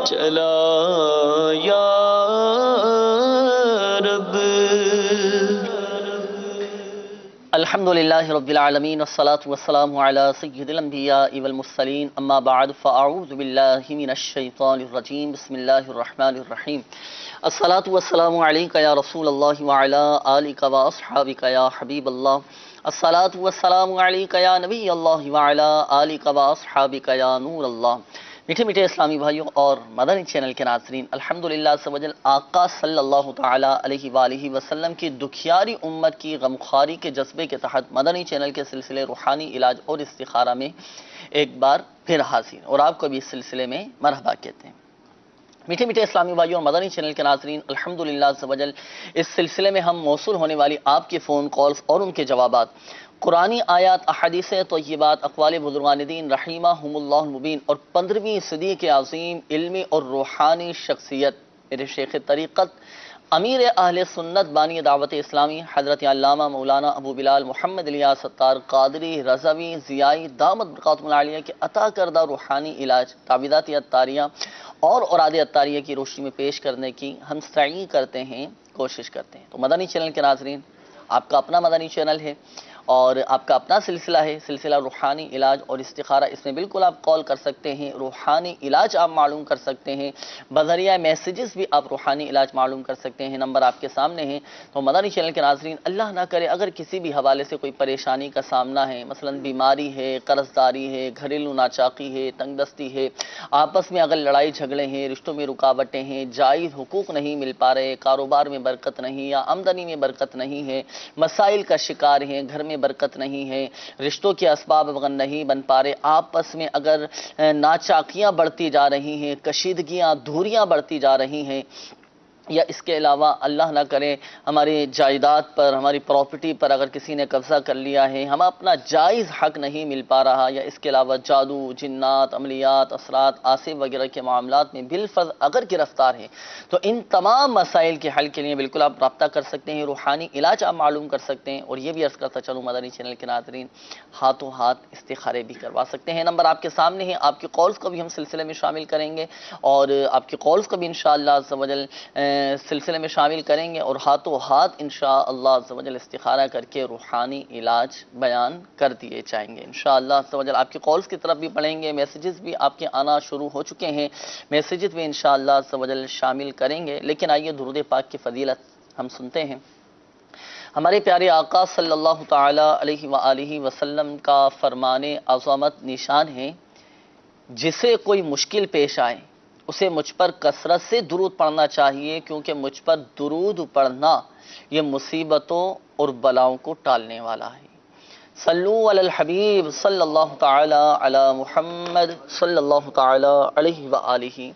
چلا یا رب۔ الحمدللہ رب العالمین والصلاة والسلام علی سید الانبیاء والمرسلین، اما بعد فاعوذ باللہ من الشیطان الرجیم، بسم اللہ الرحمن الرحیم۔ الصلاة والسلام علیکہ یا رسول اللہ وعلی آلکہ واصحابکہ یا حبیب اللہ۔ الصلاة والسلام علیکہ یا نبی اللہ وعلی آلکہ واصحابکہ یا نور اللہ۔ میٹھے میٹھے اسلامی بھائیوں اور مدنی چینل کے ناظرین، الحمدللہ سبحان آقا صلی اللہ تعالی علیہ وآلہ وسلم کی دکھیاری امت کی غمخواری کے جذبے کے تحت مدنی چینل کے سلسلے روحانی علاج اور استخارہ میں ایک بار پھر حاضر، اور آپ کو بھی اس سلسلے میں مرحبا کہتے ہیں۔ میٹھے میٹھے اسلامی بھائیوں اور مدنی چینل کے ناظرین، الحمدللہ سبحان اس سلسلے میں ہم موصول ہونے والی آپ کے فون کالز اور ان کے جوابات، قرآنی آیات، احادیث طیبات، اقوال بزرگان دین رحمہم اللہ المبین، اور 15ویں صدی کے عظیم علمی اور روحانی شخصیت میرے شیخ طریقت امیر اہل سنت بانی دعوت اسلامی حضرت علامہ مولانا ابو بلال محمد الیاس ستار قادری رضوی ضیائی دامت برکاتہم العالیہ کے عطا کردہ روحانی علاج تعویذات اتاریہ اور اوراد اتاریہ کی روشنی میں پیش کرنے کی ہم سعی کرتے ہیں، کوشش کرتے ہیں۔ تو مدنی چینل کے ناظرین، آپ کا اپنا مدنی چینل ہے اور آپ کا اپنا سلسلہ ہے، سلسلہ روحانی علاج اور استخارہ۔ اس میں بالکل آپ کال کر سکتے ہیں، روحانی علاج آپ معلوم کر سکتے ہیں، بذریعہ میسیجز بھی آپ روحانی علاج معلوم کر سکتے ہیں۔ نمبر آپ کے سامنے ہیں۔ تو مدنی چینل کے ناظرین، اللہ نہ کرے اگر کسی بھی حوالے سے کوئی پریشانی کا سامنا ہے، مثلا بیماری ہے، قرض داری ہے، گھریلو ناچاقی ہے، تنگ دستی ہے، آپس میں اگر لڑائی جھگڑے ہیں، رشتوں میں رکاوٹیں ہیں، جائز حقوق نہیں مل پا رہے، کاروبار میں برکت نہیں یا آمدنی میں برکت نہیں ہے، مسائل کا شکار ہیں، گھر میں برکت نہیں ہے، رشتوں کے اسباب نہیں بن پا رہے، آپس میں اگر ناچاکیاں بڑھتی جا رہی ہیں، کشیدگیاں دوریاں بڑھتی جا رہی ہیں، یا اس کے علاوہ اللہ نہ کرے ہماری جائیداد پر، ہماری پراپرٹی پر اگر کسی نے قبضہ کر لیا ہے، ہم اپنا جائز حق نہیں مل پا رہا، یا اس کے علاوہ جادو، جنات، عملیات، اثرات، آصف وغیرہ کے معاملات میں بالفرض اگر گرفتار ہیں، تو ان تمام مسائل کے حل کے لیے بالکل آپ رابطہ کر سکتے ہیں، روحانی علاج آپ معلوم کر سکتے ہیں۔ اور یہ بھی عرض کرتا چلوں مدنی چینل کے ناظرین، ہاتھوں ہاتھ استخارے بھی کروا سکتے ہیں۔ نمبر آپ کے سامنے ہے، آپ کی کالز کو بھی ہم سلسلے میں شامل کریں گے، اور آپ کی کالز کو بھی انشاءاللہ عز و جل سلسلے میں شامل کریں گے، اور ہاتھوں ہاتھ انشاءاللہ عز و جل استخارہ کر کے روحانی علاج بیان کر دیے جائیں گے انشاءاللہ عز و جل۔ آپ کی کالز کی طرف بھی پڑھیں گے، میسیجز بھی آپ کے آنا شروع ہو چکے ہیں، میسیجز بھی انشاءاللہ عز و جل شامل کریں گے۔ لیکن آئیے درود پاک کی فضیلت ہم سنتے ہیں۔ ہمارے پیارے آقا صلی اللہ تعالی علیہ وآلہ وسلم کا فرمان عظمت نشان ہے، جسے کوئی مشکل پیش آئے اسے مجھ پر کثرت سے درود پڑھنا چاہیے، کیونکہ مجھ پر درود پڑھنا یہ مصیبتوں اور بلاؤں کو ٹالنے والا ہے۔ صلو علی الحبیب صلی اللہ تعالی علی محمد صلی اللہ تعالی علیہ وآلہ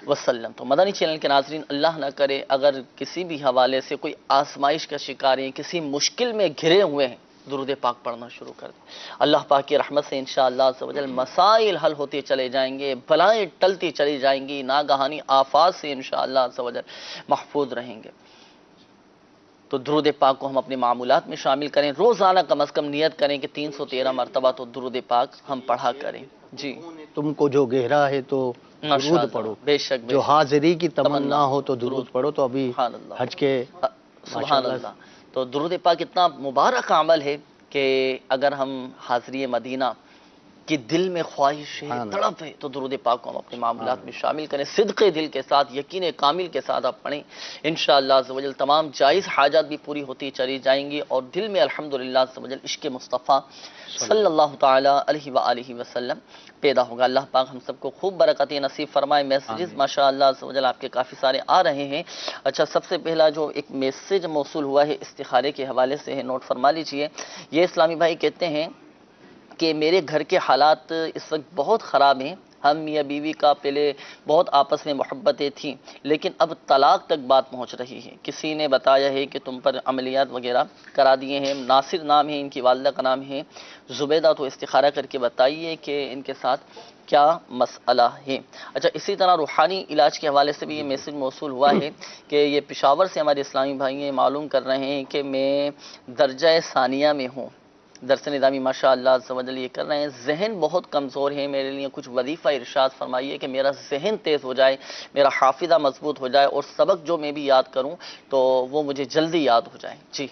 وسلم۔ تو مدنی چینل کے ناظرین، اللہ نہ کرے اگر کسی بھی حوالے سے کوئی آزمائش کا شکار ہیں، کسی مشکل میں گھرے ہوئے ہیں، درود پاک پڑھنا شروع کر دیں۔ اللہ پاک کی رحمت سے انشاءاللہ عز و جل مسائل حل ہوتے چلے جائیں گے، بلائیں ٹلتی چلی جائیں گی، ناگہانی آفات سے انشاءاللہ عز و جل محفوظ رہیں گے۔ تو درود پاک کو ہم اپنے معمولات میں شامل کریں، روزانہ کم از کم نیت کریں کہ 313 مرتبہ تو درود پاک ہم پڑھا کریں۔ جی تم کو جو گہرا ہے تو درود پڑھو، بے شک جو حاضری کی تمنا ہو تو درود پڑھو۔ تو ابھی سبحان اللہ، حج کے سبحان اللہ، تو درود پاک اتنا مبارک عمل ہے کہ اگر ہم حاضری مدینہ کہ دل میں خواہش ہے، تڑپ ہے، تو درود پاک کو ہم اپنے معاملات میں شامل کریں، صدق دل کے ساتھ، یقین کامل کے ساتھ آپ پڑھیں، انشاءاللہ عز و جل تمام جائز حاجات بھی پوری ہوتی چلی جائیں گی، اور دل میں الحمدللہ عز و جل عشق مصطفیٰ صلی اللہ تعالی علیہ وآلہ وسلم پیدا ہوگا۔ اللہ پاک ہم سب کو خوب برکتیں نصیب فرمائے۔ میسیجز ماشاءاللہ عز و جل آپ کے کافی سارے آ رہے ہیں۔ اچھا، سب سے پہلا جو ایک میسیج موصول ہوا ہے استخارے کے حوالے سے ہے، نوٹ فرما لیجئے۔ یہ اسلامی بھائی کہتے ہیں کہ میرے گھر کے حالات اس وقت بہت خراب ہیں، ہم میاں بیوی کا پہلے بہت آپس میں محبتیں تھیں، لیکن اب طلاق تک بات پہنچ رہی ہے۔ کسی نے بتایا ہے کہ تم پر عملیات وغیرہ کرا دیے ہیں۔ ناصر نام ہے، ان کی والدہ کا نام ہے زبیدہ، تو استخارہ کر کے بتائیے کہ ان کے ساتھ کیا مسئلہ ہے۔ اچھا، اسی طرح روحانی علاج کے حوالے سے بھی یہ میسج موصول ہوا ہے کہ یہ پشاور سے ہمارے اسلامی بھائی یہ معلوم کر رہے ہیں کہ میں درجہ ثانیہ میں ہوں، درس نظامی ماشاء اللہ عز و جل یہ کر رہے ہیں. ذہن بہت کمزور ہے، میرے لیے کچھ وظیفہ ارشاد فرمائیے کہ میرا ذہن تیز ہو جائے، میرا حافظہ مضبوط ہو جائے اور سبق جو میں بھی یاد کروں تو وہ مجھے جلدی یاد ہو جائے. جی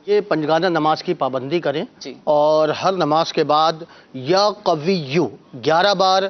یہ پنجگانہ نماز کی پابندی کریں جی اور ہر نماز کے بعد یا قویو 11 بار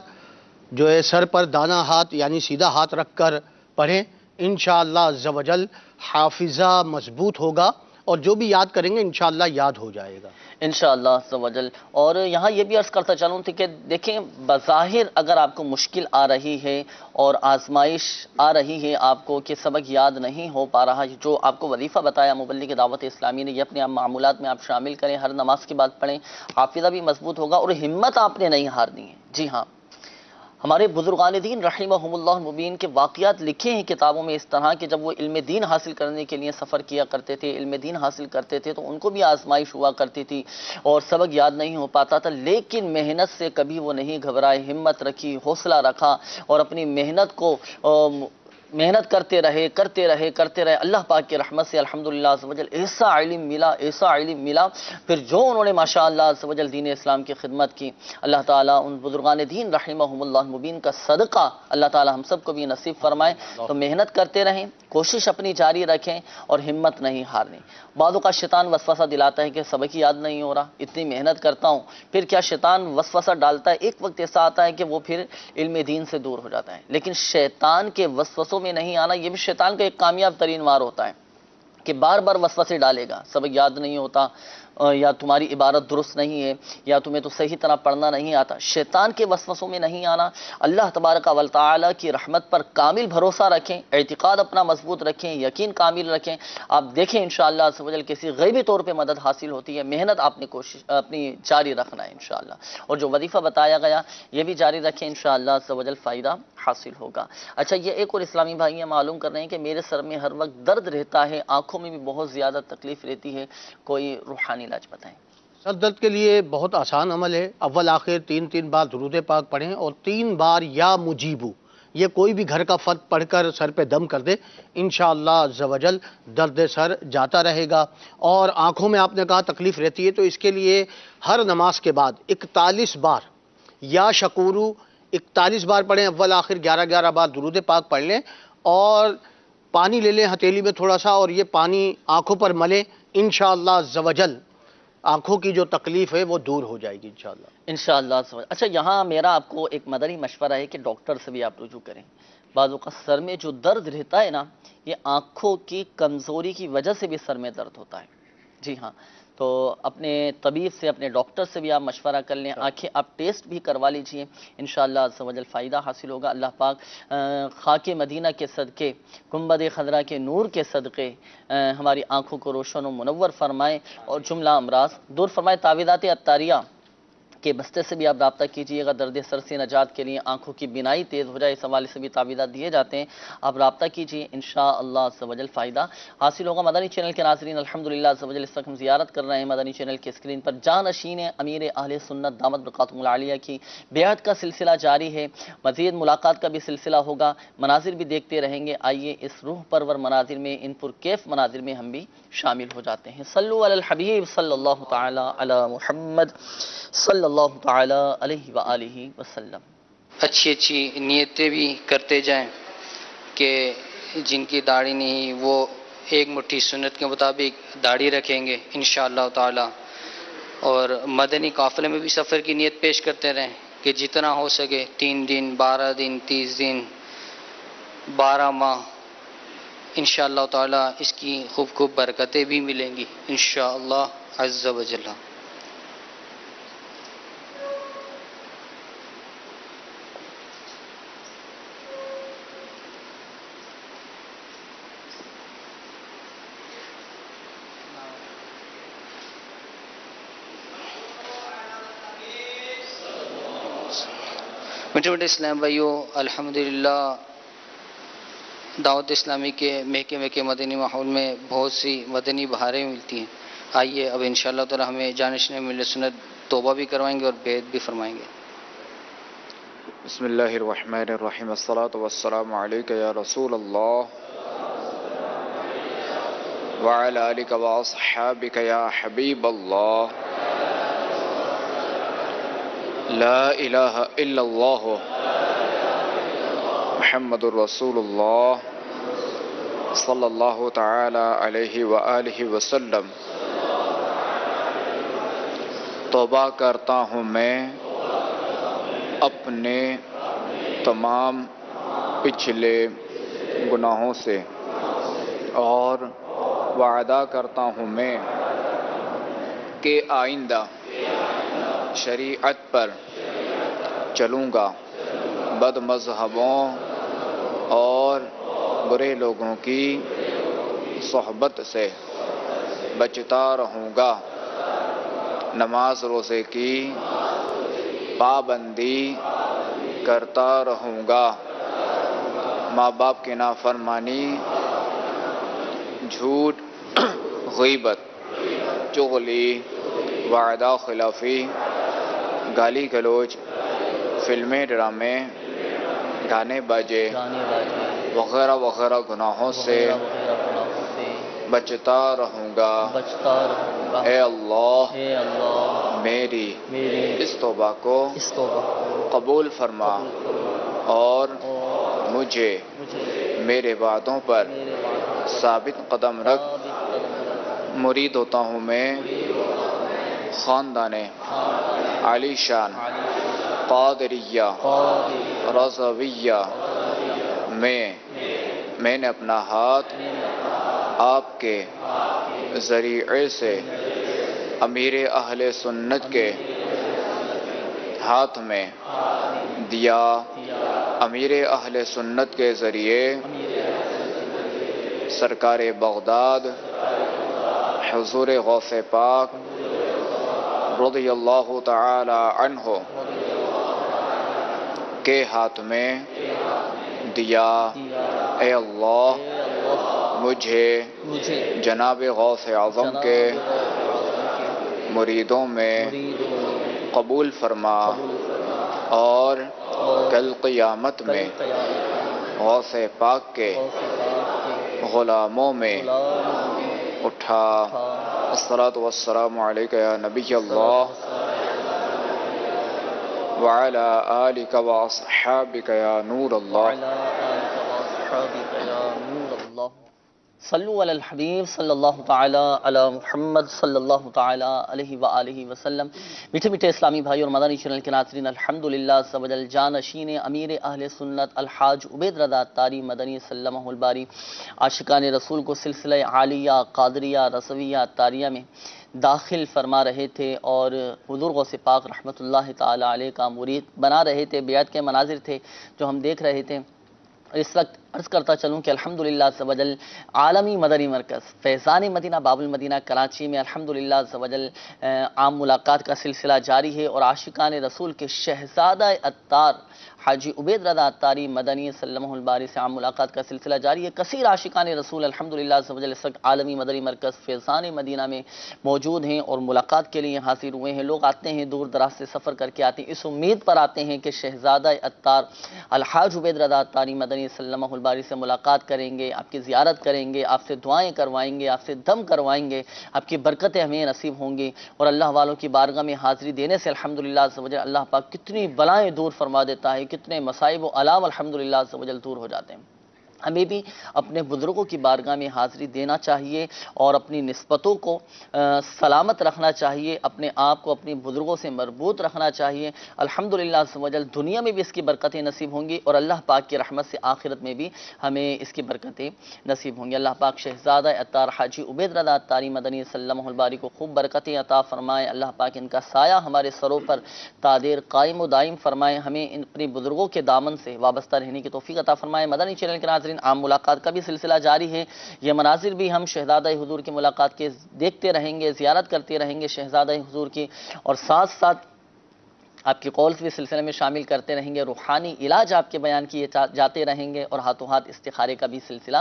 جو ہے سر پر دانہ ہاتھ یعنی سیدھا ہاتھ رکھ کر پڑھیں. انشاءاللہ عز و جل حافظہ مضبوط ہوگا اور جو بھی یاد کریں گے انشاءاللہ یاد ہو جائے گا انشاءاللہ عز و جل. اور یہاں یہ بھی عرض کرتا چلوں تھی کہ دیکھیں بظاہر اگر آپ کو مشکل آ رہی ہے اور آزمائش آ رہی ہے آپ کو کہ سبق یاد نہیں ہو پا رہا، جو آپ کو وظیفہ بتایا مبلغ دعوت اسلامی نے، یہ اپنے معمولات میں آپ شامل کریں، ہر نماز کے بعد پڑھیں، حافظہ بھی مضبوط ہوگا اور ہمت آپ نے نہیں ہارنی ہے. جی ہاں، ہمارے بزرگان دین رحمہم اللہ مبین کے واقعات لکھے ہیں کتابوں میں اس طرح کہ جب وہ علم دین حاصل کرنے کے لیے سفر کیا کرتے تھے، علم دین حاصل کرتے تھے تو ان کو بھی آزمائش ہوا کرتی تھی اور سبق یاد نہیں ہو پاتا تھا، لیکن محنت سے کبھی وہ نہیں گھبرائے، ہمت رکھی، حوصلہ رکھا اور اپنی محنت کو محنت کرتے رہے. اللہ پاک کی رحمت سے الحمدللہ عز و جل ایسا علم ملا پھر جو انہوں نے ماشاءاللہ عز و جل دین اسلام کی خدمت کی. اللہ تعالیٰ ان بزرگان دین رحمہم اللہ مبین کا صدقہ اللہ تعالیٰ ہم سب کو بھی نصیب فرمائے. تو محنت کرتے رہیں، کوشش اپنی جاری رکھیں اور ہمت نہیں ہارنی. بعض اوقات شیطان وسوسہ دلاتا ہے کہ سبق یاد نہیں ہو رہا، اتنی محنت کرتا ہوں، پھر کیا شیطان وسوسہ ڈالتا ہے، ایک وقت ایسا آتا ہے کہ وہ پھر علم دین سے دور ہو جاتا ہے. لیکن شیطان کے وسوسوں میں نہیں آنا یہ بھی شیطان کا ایک کامیاب ترین وار ہوتا ہے کہ بار بار وسوسے ڈالے گا، سبق یاد نہیں ہوتا یا تمہاری عبارت درست نہیں ہے یا تمہیں تو صحیح طرح پڑھنا نہیں آتا. شیطان کے وسوسوں میں نہیں آنا، اللہ تبارک و تعالی کی رحمت پر کامل بھروسہ رکھیں، اعتقاد اپنا مضبوط رکھیں، یقین کامل رکھیں. آپ دیکھیں انشاءاللہ عز و جل کسی غیبی طور پہ مدد حاصل ہوتی ہے. محنت آپ نے کوشش اپنی جاری رکھنا ہے انشاءاللہ. اور جو وظیفہ بتایا گیا یہ بھی جاری رکھیں، انشاءاللہ عز و جل فائدہ حاصل ہوگا. اچھا، یہ ایک اور اسلامی بھائی یہ معلوم کر رہے ہیں کہ میرے سر میں ہر وقت درد رہتا ہے، آنکھوں میں بھی بہت زیادہ تکلیف رہتی ہے، کوئی روحانی علاج بتائیں. سر درد کے لیے بہت آسان عمل ہے. اول آخر 3 بار درود پاک پڑھیں اور 3 بار یا مجیبو یہ کوئی بھی گھر کا فرد پڑھ کر سر پہ دم کر دے، انشاءاللہ عز و جل درد سر جاتا رہے گا. اور آنکھوں میں آپ نے کہا تکلیف رہتی ہے تو اس کے لیے ہر نماز کے بعد 41 بار یا شکورو 41 بار پڑھیں. اول آخر 11 بار درود پاک پڑھ لیں اور پانی لے لیں ہتھیلی میں تھوڑا سا اور یہ پانی آنکھوں پر ملیں، انشاءاللہ عز و جل آنکھوں کی جو تکلیف ہے وہ دور ہو جائے گی انشاءاللہ. انشاءاللہ. اچھا، یہاں میرا آپ کو ایک مدنی مشورہ ہے کہ ڈاکٹر سے بھی آپ رجوع کریں. بعض اوقات سر میں جو درد رہتا ہے نا، یہ آنکھوں کی کمزوری کی وجہ سے بھی سر میں درد ہوتا ہے. جی ہاں، تو اپنے طبیب سے اپنے ڈاکٹر سے بھی آپ مشورہ کر لیں، آنکھیں آپ ٹیسٹ بھی کروا لیجئے، انشاءاللہ عز و جل فائدہ حاصل ہوگا. اللہ پاک خاک مدینہ کے صدقے، گنبد خضرا کے نور کے صدقے ہماری آنکھوں کو روشن و منور فرمائے اور جملہ امراض دور فرمائے. تعویذات عطاریہ کے بستے سے بھی آپ رابطہ کیجئے گا، درد سر سے نجات کے لیے، آنکھوں کی بینائی تیز ہو جائے، اس حوالے سے بھی تعویذات دیے جاتے ہیں. آپ رابطہ کیجئے، انشاءاللہ عز و جل فائدہ حاصل ہوگا. مدنی چینل کے ناظرین الحمدللہ عز و جل اس وقت ہم زیارت کر رہے ہیں مدنی چینل کے اسکرین پر جانشین امیر اہل سنت دامت برکاتہم العالیہ کی بیعت کا سلسلہ جاری ہے. مزید ملاقات کا بھی سلسلہ ہوگا، مناظر بھی دیکھتے رہیں گے. آئیے اس روح پرور مناظر میں، ان پرکیف مناظر میں ہم بھی شامل ہو جاتے ہیں. صلو علی الحبیب صلی اللہ تعالی علی محمد صلی اللہ تعالی علیہ وآلہ وسلم. اچھی نیتیں بھی کرتے جائیں کہ جن کی داڑھی نہیں وہ ایک مٹھی سنت کے مطابق داڑھی رکھیں گے انشاءاللہ تعالی. اور مدنی قافلے میں بھی سفر کی نیت پیش کرتے رہیں کہ جتنا ہو سکے 3 دن 12 دن 30 دن 12 ماہ انشاءاللہ تعالی اس کی خوب برکتیں بھی ملیں گی انشاءاللہ عز و جل. میٹھے اسلام بھائیو، الحمدللہ دعوت اسلامی کے محکمے کے مدنی ماحول میں بہت سی مدنی بہاریں ملتی ہیں. آئیے اب انشاءاللہ تعالی ہمیں جانشین ملت سنت توبہ بھی کروائیں گے اور بیعت بھی فرمائیں گے. بسم اللہ الرحمن الرحیم. الصلاۃ والسلام علیک یا رسول اللہ وعلی آلک واصحابک یا حبیب اللہ. لا الہ الا اللہ محمد الرسول اللہ صلی اللہ تعالی علیہ وآلہ وسلم۔ توبہ کرتا ہوں میں اپنے تمام پچھلے گناہوں سے، اور وعدہ کرتا ہوں میں کہ آئندہ شریعت پر چلوں گا، بد مذہبوں اور برے لوگوں کی صحبت سے بچتا رہوں گا، نماز روزے کی پابندی کرتا رہوں گا، ماں باپ کی نافرمانی، جھوٹ، غیبت، چغلی، وعدہ خلافی، گالی گلوچ، فلمیں، ڈرامے، گانے باجے وغیرہ وغیرہ گناہوں سے بچتا رہوں گا۔ اے اللہ میری اس توبہ کو قبول فرما اور مجھے میرے وعدوں پر ثابت قدم رکھ۔ مرید ہوتا ہوں میں خاندان علی شان قادریہ رضویہ میں نے اپنا ہاتھ آپ کے ذریعے سے امیر اہل سنت کے ہاتھ میں دیا، امیر اہل سنت کے ذریعے سرکار بغداد حضور غوث پاک رضی اللہ تعالی عنہ کے ہاتھ میں دیا۔ اے اللہ مجھے جناب غوث اعظم کے مریدوں میں قبول فرما، اور کل قیامت میں غوث پاک کے غلاموں میں اٹھا۔ الصلاۃ والسلام علیک یا نبی اللہ وعلی آلک واصحابک یا نور اللہ۔ صلو علی الحبیب صلی اللہ تعالی علی محمد صلی اللہ تعالی علیہ وآلہ وسلم۔ میٹھے میٹھے اسلامی بھائی اور مدنی چینل کے ناظرین، الحمدللہ سبجل جانشین امیر اہل سنت الحاج عبید رضا اتاری مدنی سلمہ الباری عاشقان رسول کو سلسلہ عالیہ قادریہ رضویہ اتاریہ میں داخل فرما رہے تھے، اور حضور غوث پاک رحمۃ اللہ تعالی علیہ کا مرید بنا رہے تھے۔ بیعت کے مناظر تھے جو ہم دیکھ رہے تھے۔ اس وقت عرض کرتا چلوں کہ الحمدللہ سبجل عالمی مدنی مرکز فیضان مدینہ باب المدینہ کراچی میں الحمدللہ سبجل عام ملاقات کا سلسلہ جاری ہے، اور عاشقان رسول کے شہزادہ اتار حاجی عبید رضا اتاری مدنی سلمہ الباری سے عام ملاقات کا سلسلہ جاری ہے۔ کثیر عاشقان رسول الحمدللہ سبجل اس وقت عالمی مدنی مرکز فیضان مدینہ میں موجود ہیں اور ملاقات کے لیے حاضر ہوئے ہیں۔ لوگ آتے ہیں، دور دراز سے سفر کر کے آتے ہیں، اس امید پر آتے ہیں کہ شہزادہ اتار الحاج عبید رضا اتاری مدنی سلمہ الباری سے ملاقات کریں گے، آپ کی زیارت کریں گے، آپ سے دعائیں کروائیں گے، آپ سے دم کروائیں گے، آپ کی برکتیں ہمیں نصیب ہوں گی، اور اللہ والوں کی بارگاہ میں حاضری دینے سے الحمدللہ سبجل اللہ پاک کتنی بلائیں دور فرما دیتا ہے، کتنے مصائب و علام الحمدللہ سبجل دور ہو جاتے ہیں۔ ہمیں بھی اپنے بزرگوں کی بارگاہ میں حاضری دینا چاہیے اور اپنی نسبتوں کو سلامت رکھنا چاہیے، اپنے آپ کو اپنی بزرگوں سے مربوط رکھنا چاہیے۔ الحمدللہ سبحانہ دنیا میں بھی اس کی برکتیں نصیب ہوں گی، اور اللہ پاک کی رحمت سے آخرت میں بھی ہمیں اس کی برکتیں نصیب ہوں گی۔ اللہ پاک شہزادہ اتار حاجی عبید رضا اتاری مدنی سلمہ الباری کو خوب برکتیں عطا فرمائے۔ اللہ پاک ان کا سایہ ہمارے سروں پر تادیر قائم و دائم فرمائے، ہمیں اپنے بزرگوں کے دامن سے وابستہ رہنے کی توفیق عطا فرمائے۔ مدنی چینل کے ناظرین، عام ملاقات کا بھی سلسلہ جاری ہے، یہ مناظر بھی ہم شہزادہ حضور کی ملاقات کے دیکھتے رہیں گے، زیارت کرتے رہیں گے شہزادہ حضور کی، اور ساتھ ساتھ آپ کی قولز بھی سلسلے میں شامل کرتے رہیں گے، روحانی علاج آپ کے بیان کیے جاتے رہیں گے، اور ہاتھوں ہاتھ استخارے کا بھی سلسلہ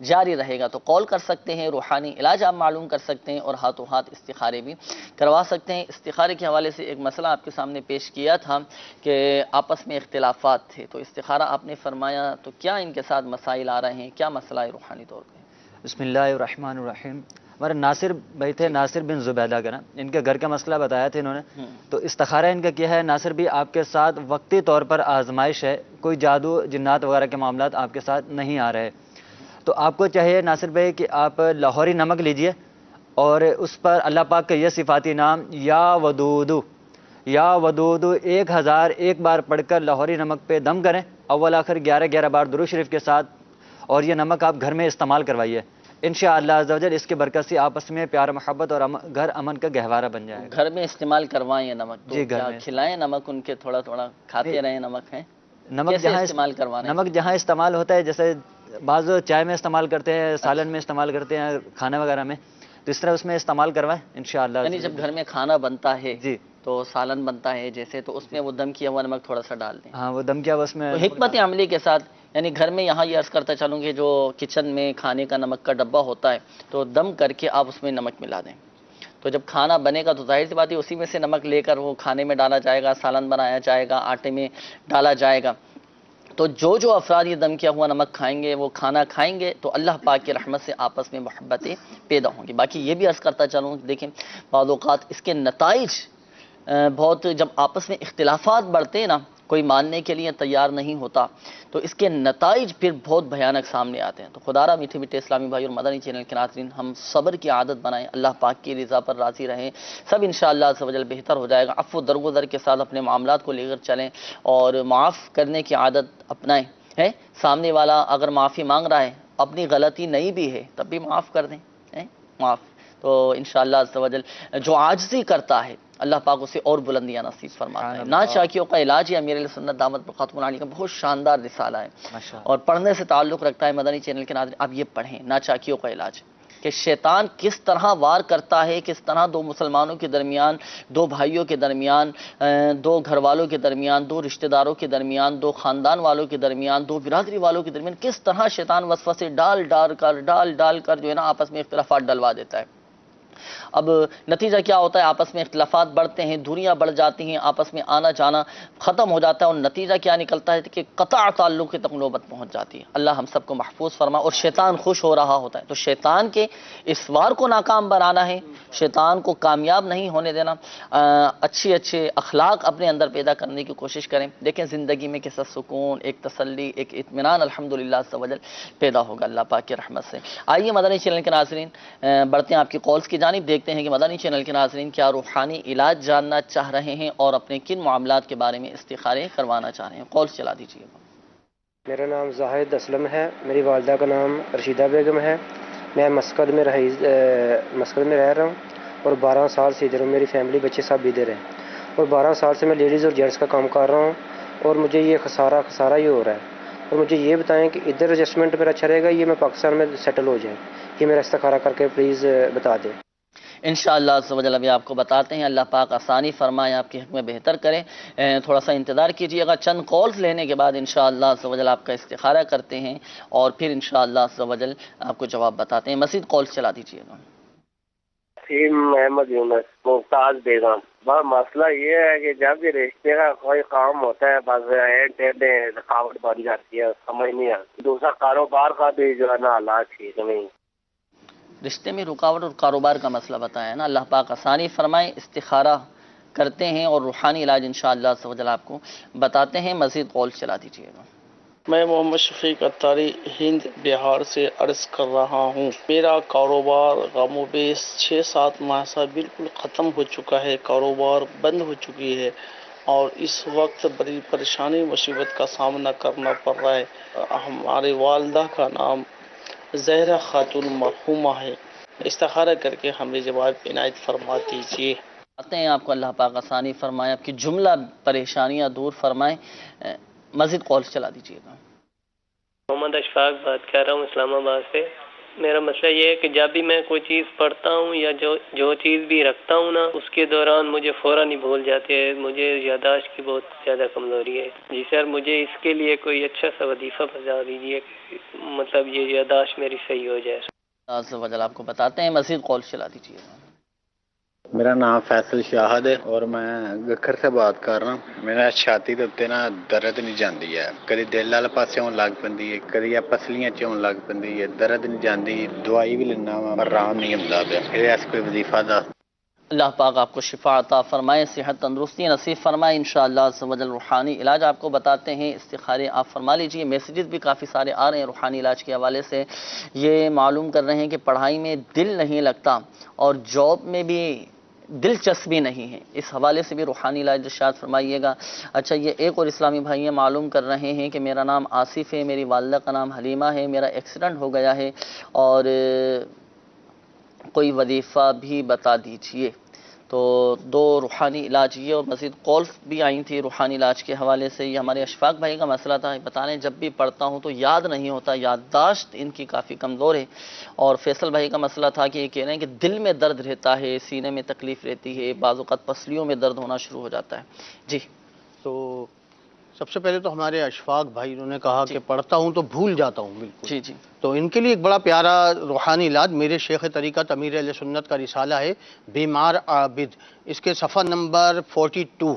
جاری رہے گا۔ تو قول کر سکتے ہیں، روحانی علاج آپ معلوم کر سکتے ہیں، اور ہاتھوں ہاتھ استخارے بھی کروا سکتے ہیں۔ استخارے کے حوالے سے ایک مسئلہ آپ کے سامنے پیش کیا تھا کہ آپس میں اختلافات تھے، تو استخارہ آپ نے فرمایا، تو کیا ان کے ساتھ مسائل آ رہے ہیں، کیا مسئلہ ہے روحانی طور پہ؟ بسم اللہ الرحمن الرحیم۔ ہمارے ناصر بھائی تھے، ناصر بن زبیدہ کا نا، ان کے گھر کا مسئلہ بتایا تھا انہوں نے، تو استخارہ ان کا کیا ہے، ناصر بھی آپ کے ساتھ وقتی طور پر آزمائش ہے، کوئی جادو جنات وغیرہ کے معاملات آپ کے ساتھ نہیں آ رہے، تو آپ کو چاہیے ناصر بھائی کہ آپ لاہوری نمک لیجئے اور اس پر اللہ پاک کا یہ صفاتی نام یا ودودو 1001 بار پڑھ کر لاہوری نمک پہ دم کریں، اول آخر 11 بار درود شریف کے ساتھ، اور یہ نمک آپ گھر میں استعمال کروائیے، انشاءاللہ عز و جل اس کی برکت سے آپس میں پیار محبت اور گھر امن کا گہوارہ بن جائے گا۔ گھر میں استعمال کروائیں یہ نمک، تو جی، گھر کیا میں کھلائیں نمک ان کے، تھوڑا تھوڑا کھاتے رہیں نمک ہیں؟ نمک کیسے استعمال کروانا ہے؟ نمک جہاں استعمال ہوتا ہے، جیسے بعض چائے میں استعمال کرتے ہیں، سالن میں استعمال کرتے ہیں، کھانا وغیرہ میں، تو اس طرح اس میں استعمال کروائیں انشاءاللہ۔ یعنی جب گھر میں کھانا بنتا ہے جی تو سالن بنتا ہے جیسے، تو اس میں وہ دم کیا ہوا نمک تھوڑا سا ڈال دیں، ہاں، وہ دم کیا اس میں تو حکمت عملی کے ساتھ، یعنی گھر میں یہاں یہ عرض کرتا چلوں کہ جو کچن میں کھانے کا نمک کا ڈبہ ہوتا ہے تو دم کر کے آپ اس میں نمک ملا دیں، تو جب کھانا بنے گا تو ظاہر سی بات ہے اسی میں سے نمک لے کر وہ کھانے میں ڈالا جائے گا، سالن بنایا جائے گا، آٹے میں ڈالا جائے گا، تو جو افراد یہ دم کیا ہوا نمک کھائیں گے، وہ کھانا کھائیں گے تو اللہ پاک کی رحمت سے آپس میں محبتیں پیدا ہوں گی۔ باقی یہ بھی عرض کرتا چلوں، دیکھیں بعض اوقات اس کے نتائج بہت، جب آپس میں اختلافات بڑھتے ہیں نا، کوئی ماننے کے لیے تیار نہیں ہوتا، تو اس کے نتائج پھر بہت بھیانک سامنے آتے ہیں۔ تو خدا را میٹھے میٹھے اسلامی بھائی اور مدنی چینل کے ناظرین، ہم صبر کی عادت بنائیں، اللہ پاک کی رضا پر راضی رہیں، سب انشاءاللہ عز و جل بہتر ہو جائے گا۔ عفو درگزر کے ساتھ اپنے معاملات کو لے کر چلیں اور معاف کرنے کی عادت اپنائیں، ہے سامنے والا اگر معافی مانگ رہا ہے، اپنی غلطی نہیں بھی ہے تب بھی معاف کر دیں، معاف، تو انشاءاللہ عز و جل جو عاجزی کرتا ہے اللہ پاک اسے اور بلندیاں نصیب فرماتا ہے۔ ناچاکیوں کا علاج ہے امیر علیہ سنت دامت برکاتہم علیہ کا بہت شاندار رسالہ ہے، اور پڑھنے سے تعلق رکھتا ہے، مدنی چینل کے ناظرین آپ یہ پڑھیں، ناچاکیوں کا علاج، کہ شیطان کس طرح وار کرتا ہے، کس طرح دو مسلمانوں کے درمیان، دو بھائیوں کے درمیان، دو گھر والوں کے درمیان، دو رشتہ داروں کے درمیان، دو خاندان والوں کے درمیان، دو برادری والوں کے درمیان، کس طرح شیطان وسوسے ڈال کر جو ہے نا آپس میں اختلافات ڈلوا دیتا ہے۔ اب نتیجہ کیا ہوتا ہے، آپس میں اختلافات بڑھتے ہیں، دوریاں بڑھ جاتی ہیں، آپس میں آنا جانا ختم ہو جاتا ہے، اور نتیجہ کیا نکلتا ہے کہ قطع تعلق کی تک نوبت پہنچ جاتی ہے۔ اللہ ہم سب کو محفوظ فرما، اور شیطان خوش ہو رہا ہوتا ہے، تو شیطان کے اس وار کو ناکام بنانا ہے، شیطان کو کامیاب نہیں ہونے دینا، اچھے اخلاق اپنے اندر پیدا کرنے کی کوشش کریں۔ دیکھیں زندگی میں کیسا سکون، ایک تسلی، ایک اطمینان الحمدللہ عز و جل پیدا ہوگا اللہ پاک کی رحمت سے۔ آئیے مدنی چینل کے ناظرین بڑھتے ہیں آپ کی کالز کی جانب، دیکھتے ہیں کہ مدنی چینل کے ناظرین کیا روحانی علاج جاننا چاہ رہے ہیں اور اپنے کن معاملات کے بارے میں استخارے کروانا چاہ رہے ہیں۔ کالز چلا دیجیے گا۔ میرا نام زاہد اسلم ہے، میری والدہ کا نام رشیدہ بیگم ہے، میں مسقط میں رہ رہا ہوں اور 12 سال سے ادھر ہوں، میری فیملی بچے سب ادھر ہیں، اور 12 سال سے میں لیڈیز اور جینٹس کا کام کر رہا ہوں، اور مجھے یہ خسارہ ہی ہو رہا ہے، اور مجھے یہ بتائیں کہ ادھر ایڈجسٹمنٹ میرا اچھا رہے گا، یہ میں پاکستان میں سیٹل ہو جائیں، یہ میرا استخارہ کر کے پلیز بتا دیں۔ انشاءاللہ عز و جل ابھی آپ کو بتاتے ہیں، اللہ پاک آسانی فرمائے، آپ کے حق میں بہتر کریں، تھوڑا سا انتظار کیجیے گا، چند کالز لینے کے بعد انشاءاللہ عز و جل آپ کا استخارہ کرتے ہیں اور پھر انشاءاللہ عز و جل آپ کو جواب بتاتے ہیں۔ مزید کالز چلا دیجیے گا۔ محمد یونس ممتاز بیگم، بس مسئلہ یہ ہے کہ جب بھی رشتے کا کوئی کام ہوتا ہے بس رکاوٹ بن جاتی ہے، سمجھ نہیں آتی، دوسرا کاروبار کا بھی جو ہے نا حالات ٹھیک نہیں۔ رشتے میں رکاوٹ اور کاروبار کا مسئلہ بتایا ہے نا، اللہ پاک آسانی فرمائے، استخارہ کرتے ہیں اور روحانی علاج انشاءاللہ عز و جل آپ کو بتاتے ہیں۔ مزید کال چلا دیجیے گا۔ میں محمد شفیق اتاری ہند بہار سے عرض کر رہا ہوں، میرا کاروبار غم و بیس 6-7 ماہ سے بالکل ختم ہو چکا ہے، کاروبار بند ہو چکی ہے اور اس وقت بڑی پریشانی مصیبت کا سامنا کرنا پڑ رہا ہے۔ ہمارے والدہ کا نام زہرہ خاتون مرحومہ ہے، استخارہ کر کے ہمیں جواب عنایت فرما دیجیے۔ آتے ہیں آپ کو اللہ پاک آسانی فرمائے، آپ کی جملہ پریشانیاں دور فرمائے۔ مزید کال چلا دیجیے گا۔ محمد اشفاق بات کر رہا ہوں اسلام آباد سے۔ میرا مسئلہ یہ ہے کہ جب بھی میں کوئی چیز پڑھتا ہوں یا جو چیز بھی رکھتا ہوں نا، اس کے دوران مجھے فوراً ہی بھول جاتے ہیں، مجھے یادداشت کی بہت زیادہ کمزوری ہے۔ جی سر، مجھے اس کے لیے کوئی اچھا سا وظیفہ بتا دیجیے، مطلب یہ یادداشت میری صحیح ہو جائے۔ عز و جل آپ کو بتاتے ہیں، مزید کال چلا دیجیے گا۔ میرا نام فیصل شاہد ہے اور میں گکھر سے بات کر رہا ہوں. میرا چھاتی دے اتنے نا درد نہیں جاندی ہے, کدی دل والے پاسے ہون لگ پیندی ہے, کدی پسلیاں چ ہون لگ پیندی ہے, درد نہیں جاندی, دوائی بھی لینا وا پر آرام نہیں ہوندا پیا. یہ اس کوئی وظیفہ دا. اللہ پاک آپ کو شفا عطا فرمائے, صحت تندرستی نصیب فرمائے انشاءاللہ عز و جل. روحانی علاج آپ کو بتاتے ہیں, استخارے آپ فرما لیجئے. میسیجز بھی کافی سارے آ رہے ہیں روحانی علاج کے حوالے سے. یہ معلوم کر رہے ہیں کہ پڑھائی میں دل نہیں لگتا اور جاب میں بھی دلچسپی نہیں ہے, اس حوالے سے بھی روحانی علاج ارشاد فرمائیے گا. اچھا, یہ ایک اور اسلامی بھائی یہ معلوم کر رہے ہیں کہ میرا نام آصف ہے, میری والدہ کا نام حلیمہ ہے, میرا ایکسیڈنٹ ہو گیا ہے اور کوئی وظیفہ بھی بتا دیجئے. تو دو روحانی علاج یہ اور مزید کالز بھی آئی تھی روحانی علاج کے حوالے سے. یہ ہمارے اشفاق بھائی کا مسئلہ تھا, بتا رہے ہیں جب بھی پڑھتا ہوں تو یاد نہیں ہوتا, یادداشت ان کی کافی کمزور ہے. اور فیصل بھائی کا مسئلہ تھا کہ یہ کہہ رہے ہیں کہ دل میں درد رہتا ہے, سینے میں تکلیف رہتی ہے, بعض اوقات پسلیوں میں درد ہونا شروع ہو جاتا ہے. جی تو سب سے پہلے تو ہمارے اشفاق بھائی انہوں نے کہا کہ پڑھتا ہوں تو بھول جاتا ہوں. بالکل جی جی, تو ان کے لیے ایک بڑا پیارا روحانی علاج میرے شیخ طریقت امیر اہل سنت کا رسالہ ہے بیمار عابد, اس کے صفحہ نمبر 42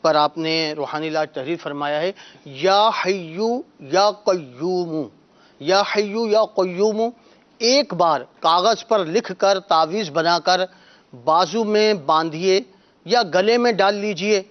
پر آپ نے روحانی علاج تحریر فرمایا ہے. یا حیو یا قیوم, یا حیو یا قیوم, ایک بار کاغذ پر لکھ کر تعویذ بنا کر بازو میں باندھیے یا گلے میں ڈال لیجئے.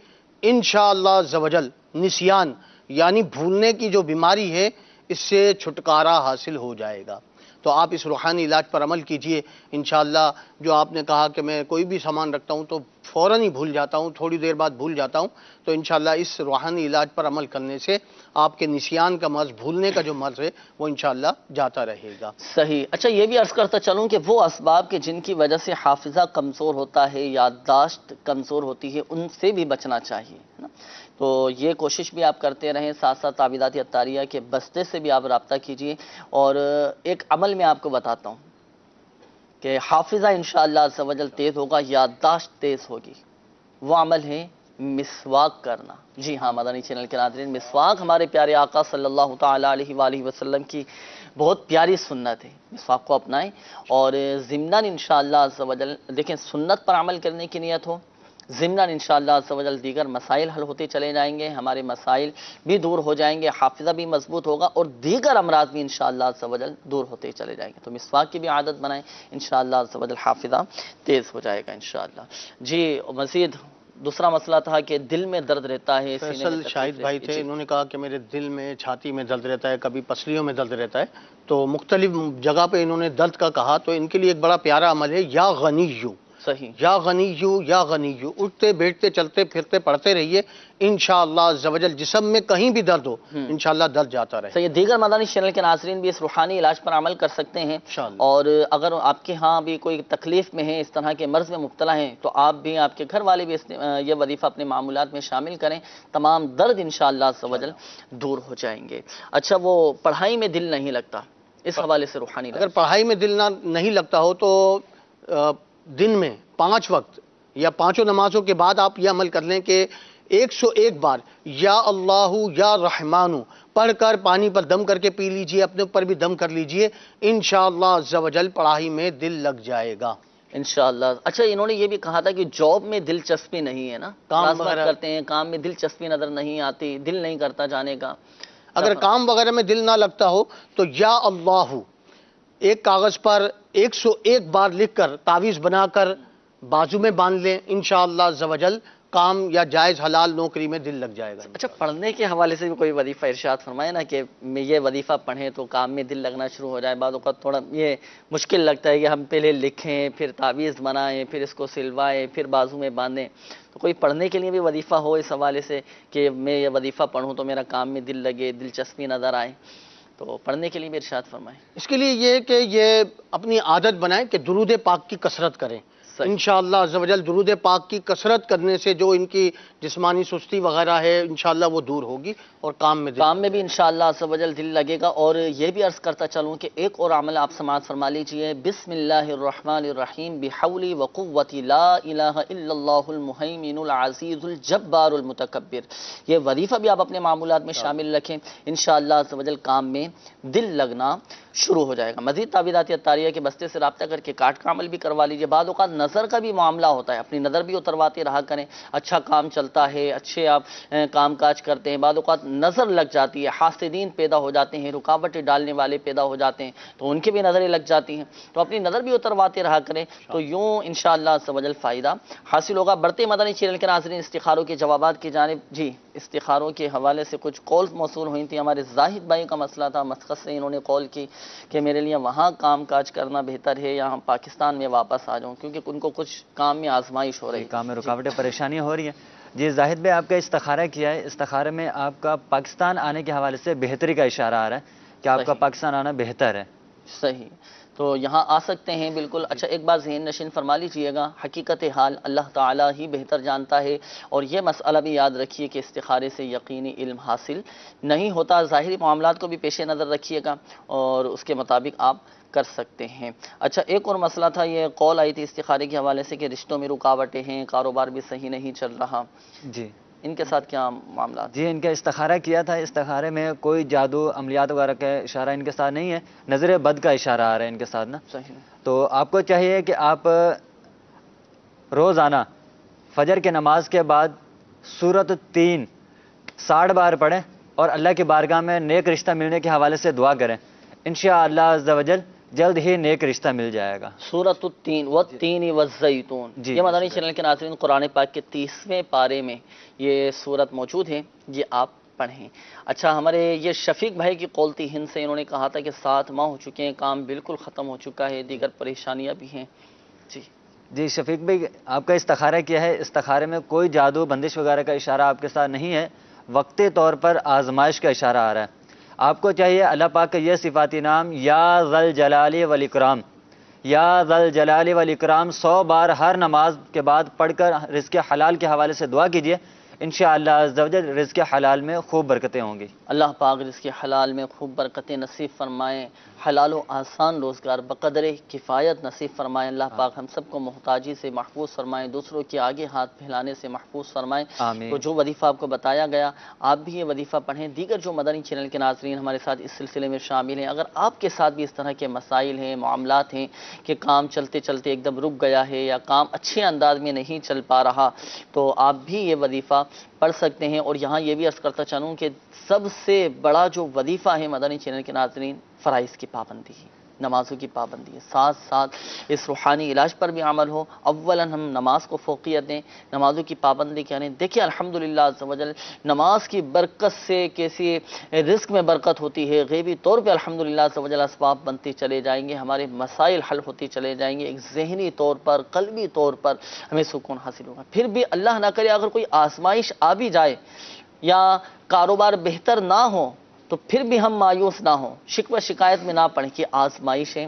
انشاءاللہ عز و جل نسیان یعنی بھولنے کی جو بیماری ہے اس سے چھٹکارا حاصل ہو جائے گا. تو آپ اس روحانی علاج پر عمل کیجئے انشاءاللہ. جو آپ نے کہا کہ میں کوئی بھی سامان رکھتا ہوں تو فوراً ہی بھول جاتا ہوں, تھوڑی دیر بعد بھول جاتا ہوں, تو انشاءاللہ اس روحانی علاج پر عمل کرنے سے آپ کے نسیان کا مرض, بھولنے کا جو مرض ہے وہ انشاءاللہ جاتا رہے گا. صحیح. اچھا, یہ بھی عرض کرتا چلوں کہ وہ اسباب کہ جن کی وجہ سے حافظہ کمزور ہوتا ہے, یادداشت کمزور ہوتی ہے, ان سے بھی بچنا چاہیے نا. تو یہ کوشش بھی آپ کرتے رہیں, ساتھ ساتھ تعویذات عطاریہ کے بستے سے بھی آپ رابطہ کیجئے. اور ایک عمل میں آپ کو بتاتا ہوں کہ حافظہ انشاءاللہ عز و جل تیز ہوگا, یادداشت تیز ہوگی. وہ عمل ہے مسواک کرنا. جی ہاں مدنی چینل کے ناظرین, مسواک ہمارے پیارے آقا صلی اللہ تعالیٰ علیہ وآلہ وسلم کی بہت پیاری سنت ہے. مسواک کو اپنائیں اور ضمناً انشاءاللہ عز و جل دیکھیں سنت پر عمل کرنے کی نیت ہو, ضمناً انشاءاللہ عز و جل دیگر مسائل حل ہوتے چلے جائیں گے, ہمارے مسائل بھی دور ہو جائیں گے, حافظہ بھی مضبوط ہوگا اور دیگر امراض بھی انشاءاللہ عز و جل دور ہوتے چلے جائیں گے. تو مسواک کی بھی عادت بنائیں, انشاءاللہ عز و جل حافظہ تیز ہو جائے گا انشاءاللہ. جی مزید دوسرا مسئلہ تھا کہ دل میں درد رہتا ہے. فیصل شاہد بھائی تھے, انہوں نے کہا کہ میرے دل میں, چھاتی میں درد رہتا ہے, کبھی پسلیوں میں درد رہتا ہے. تو مختلف جگہ پہ انہوں نے درد کا کہا, تو ان کے لیے ایک بڑا پیارا عمل ہے یا غنیو. صحیح, یا غنیو یا غنیو, اٹھتے بیٹھتے چلتے پھرتے پڑھتے رہیے انشاءاللہ عز و جل. جسم میں کہیں بھی درد ہو انشاءاللہ درد جاتا رہے. صحیح. دیگر مدنی چینل کے ناظرین بھی اس روحانی علاج پر عمل کر سکتے ہیں. اور اگر آپ کے ہاں بھی کوئی تکلیف میں ہیں, اس طرح کے مرض میں مبتلا ہیں, تو آپ بھی, آپ کے گھر والے بھی یہ وظیفہ اپنے معمولات میں شامل کریں, تمام درد انشاءاللہ عز و جل دور ہو جائیں گے. اچھا, وہ پڑھائی میں دل نہیں لگتا, اس حوالے سے روحانی علاج. اگر پڑھائی میں دل نہیں لگتا ہو تو دن میں 5 وقت یا 5 نمازوں کے بعد آپ یہ عمل کر لیں کہ 101 بار یا اللہ یا رحمانو پڑھ کر پانی پر دم کر کے پی لیجئے, اپنے اوپر بھی دم کر لیجئے, انشاءاللہ عز و جل پڑھائی میں دل لگ جائے گا انشاءاللہ. اچھا, انہوں نے یہ بھی کہا تھا کہ جاب میں دلچسپی نہیں ہے نا, کام کرتے ہیں, کام میں دلچسپی نظر نہیں آتی, دل نہیں کرتا جانے کا. اگر کام وغیرہ میں دل نہ لگتا ہو تو یا اللہ ایک کاغذ پر 101 بار لکھ کر تعویذ بنا کر بازو میں باندھ لیں, انشاءاللہ عز و جل کام یا جائز حلال نوکری میں دل لگ جائے گا. اچھا, پڑھنے کے حوالے سے بھی کوئی وظیفہ ارشاد فرمائے نا کہ یہ وظیفہ پڑھیں تو کام میں دل لگنا شروع ہو جائے. بعض اوقات تھوڑا یہ مشکل لگتا ہے کہ ہم پہلے لکھیں, پھر تعویذ بنائیں, پھر اس کو سلوائیں, پھر بازو میں باندھیں. تو کوئی پڑھنے کے لیے بھی وظیفہ ہو اس حوالے سے کہ میں یہ وظیفہ پڑھوں تو میرا کام میں دل لگے, دلچسپی نظر آئے, تو پڑھنے کے لیے بھی ارشاد فرمائیں. اس کے لیے یہ کہ یہ اپنی عادت بنائیں کہ درود پاک کی کثرت کریں. انشاءاللہ عز و جل درود پاک کی کثرت کرنے سے جو ان کی جسمانی سستی وغیرہ ہے انشاءاللہ وہ دور ہوگی اور کام میں بھی انشاءاللہ عز و جل دل لگے گا. اور یہ بھی عرض کرتا چلوں کہ ایک اور عمل آپ سماعت فرما لیجئے, بسم اللہ الرحمن الرحیم بحولی وقوتی لا الہ الا اللہ المہیمن العزیز الجبار المتکبر. یہ وظیفہ بھی آپ اپنے معمولات میں شامل رکھیں, انشاءاللہ عز و جل کام میں دل لگنا شروع ہو جائے گا۔ مزید تعویذات اتاریہ کے بستے سے رابطہ کر کے کاٹ کا عمل بھی کروا لیجیے۔ بعض اوقات نظر کا بھی معاملہ ہوتا ہے، اپنی نظر بھی اترواتے رہا کریں، اچھا کام چلتا ہے، اچھے آپ کام کاج کرتے ہیں، بعض اوقات نظر لگ جاتی ہے، حاسدین پیدا ہو جاتے ہیں، رکاوٹیں ڈالنے والے پیدا ہو جاتے ہیں، تو ان کی بھی نظریں لگ جاتی ہیں، تو اپنی نظر بھی اترواتے رہا کریں، تو یوں انشاءاللہ عز و جل فائدہ حاصل ہوگا۔ بڑھتے مدنی چینل کے ناظرین استخاروں کے جوابات کی جانب۔ جی، استخاروں کے حوالے سے کچھ کالز موصول ہوئی تھیں۔ ہمارے زاہد بھائی کا مسئلہ تھا، مسقط سے انہوں نے کال کی کہ میرے لیے وہاں کام کاج کرنا بہتر ہے یا ہم پاکستان میں واپس آ جاؤں، کیونکہ ان کو کچھ کام میں آزمائش ہو رہی ہے، کام میں رکاوٹیں پریشانیاں ہو رہی ہیں۔ جی زاہد بھائی، آپ کا استخارہ کیا ہے، استخارے میں آپ کا پاکستان آنے کے حوالے سے بہتری کا اشارہ آ رہا ہے کہ آپ کا پاکستان آنا بہتر ہے۔ صحیح، تو یہاں آ سکتے ہیں بالکل۔ اچھا، ایک بات ذہن نشین فرما لیجئے گا، حقیقت حال اللہ تعالی ہی بہتر جانتا ہے، اور یہ مسئلہ بھی یاد رکھیے کہ استخارے سے یقینی علم حاصل نہیں ہوتا، ظاہری معاملات کو بھی پیش نظر رکھیے گا اور اس کے مطابق آپ کر سکتے ہیں۔ اچھا، ایک اور مسئلہ تھا، یہ کال آئی تھی استخارے کے حوالے سے کہ رشتوں میں رکاوٹیں ہیں، کاروبار بھی صحیح نہیں چل رہا، جی ان کے ساتھ کیا معاملات؟ جی، ان کا استخارہ کیا تھا، استخارے میں کوئی جادو عملیات وغیرہ کا اشارہ ان کے ساتھ نہیں ہے، نظر بد کا اشارہ آ رہا ہے ان کے ساتھ نا۔ صحیح، تو آپ کو چاہیے کہ آپ روزانہ فجر کے نماز کے بعد سورۃ 3 60 بار پڑھیں اور اللہ کی بارگاہ میں نیک رشتہ ملنے کے حوالے سے دعا کریں، انشاءاللہ عز و جل جلد ہی نیک رشتہ مل جائے گا۔ سورۃ التین والتین والزیتون، یہ مدنی چینل کے ناظرین قرآن پاک کے 30ویں پارے میں یہ سورت موجود ہے، یہ آپ پڑھیں۔ اچھا، ہمارے یہ شفیق بھائی کی قولتی ہند سے انہوں نے کہا تھا کہ 7 ماہ ہو چکے ہیں، کام بالکل ختم ہو چکا ہے، دیگر پریشانیاں بھی ہیں۔ جی جی شفیق بھائی، آپ کا استخارہ کیا ہے، استخارے میں کوئی جادو بندش وغیرہ کا اشارہ آپ کے ساتھ نہیں ہے، وقتی طور پر آزمائش کا اشارہ آ رہا ہے۔ آپ کو چاہیے اللہ پاک کا یہ صفاتی نام یا ذل جلال والاکرام، یا ذل جلال والاکرام 100 بار ہر نماز کے بعد پڑھ کر رزق حلال کے حوالے سے دعا کیجیے، انشاءاللہ عز و جل رزق حلال میں خوب برکتیں ہوں گی۔ اللہ پاک رزق حلال میں خوب برکتیں نصیب فرمائیں، حلال و آسان روزگار بقدر کفایت نصیب فرمائیں۔ اللہ پاک ہم سب کو محتاجی سے محفوظ فرمائیں، دوسروں کے آگے ہاتھ پھیلانے سے محفوظ فرمائیں۔ آمین۔ تو جو وظیفہ آپ کو بتایا گیا، آپ بھی یہ وظیفہ پڑھیں۔ دیگر جو مدنی چینل کے ناظرین ہمارے ساتھ اس سلسلے میں شامل ہیں، اگر آپ کے ساتھ بھی اس طرح کے مسائل ہیں، معاملات ہیں کہ کام چلتے چلتے ایک دم رک گیا ہے یا کام اچھے انداز میں نہیں چل پا رہا، تو آپ بھی یہ وظیفہ پڑھ سکتے ہیں۔ اور یہاں یہ بھی عرض کرتا چلوں کہ سب سے بڑا جو وظیفہ ہے مدنی چینل کے ناظرین، فرائض کی پابندی ہے، نمازوں کی پابندی ہے، ساتھ ساتھ اس روحانی علاج پر بھی عمل ہو۔ اولاً ہم نماز کو فوقیت دیں، نمازوں کی پابندی کریں۔ دیکھیں الحمدللہ عز و جل نماز کی برکت سے کیسی رزق میں برکت ہوتی ہے، غیبی طور پہ الحمدللہ عز و جل اسباب بنتے چلے جائیں گے، ہمارے مسائل حل ہوتے چلے جائیں گے، ایک ذہنی طور پر، قلبی طور پر ہمیں سکون حاصل ہوگا۔ پھر بھی اللہ نہ کرے اگر کوئی آزمائش آ بھی جائے یا کاروبار بہتر نہ ہو، تو پھر بھی ہم مایوس نہ ہوں، شکوہ شکایت میں نہ پڑیں کہ آزمائشیں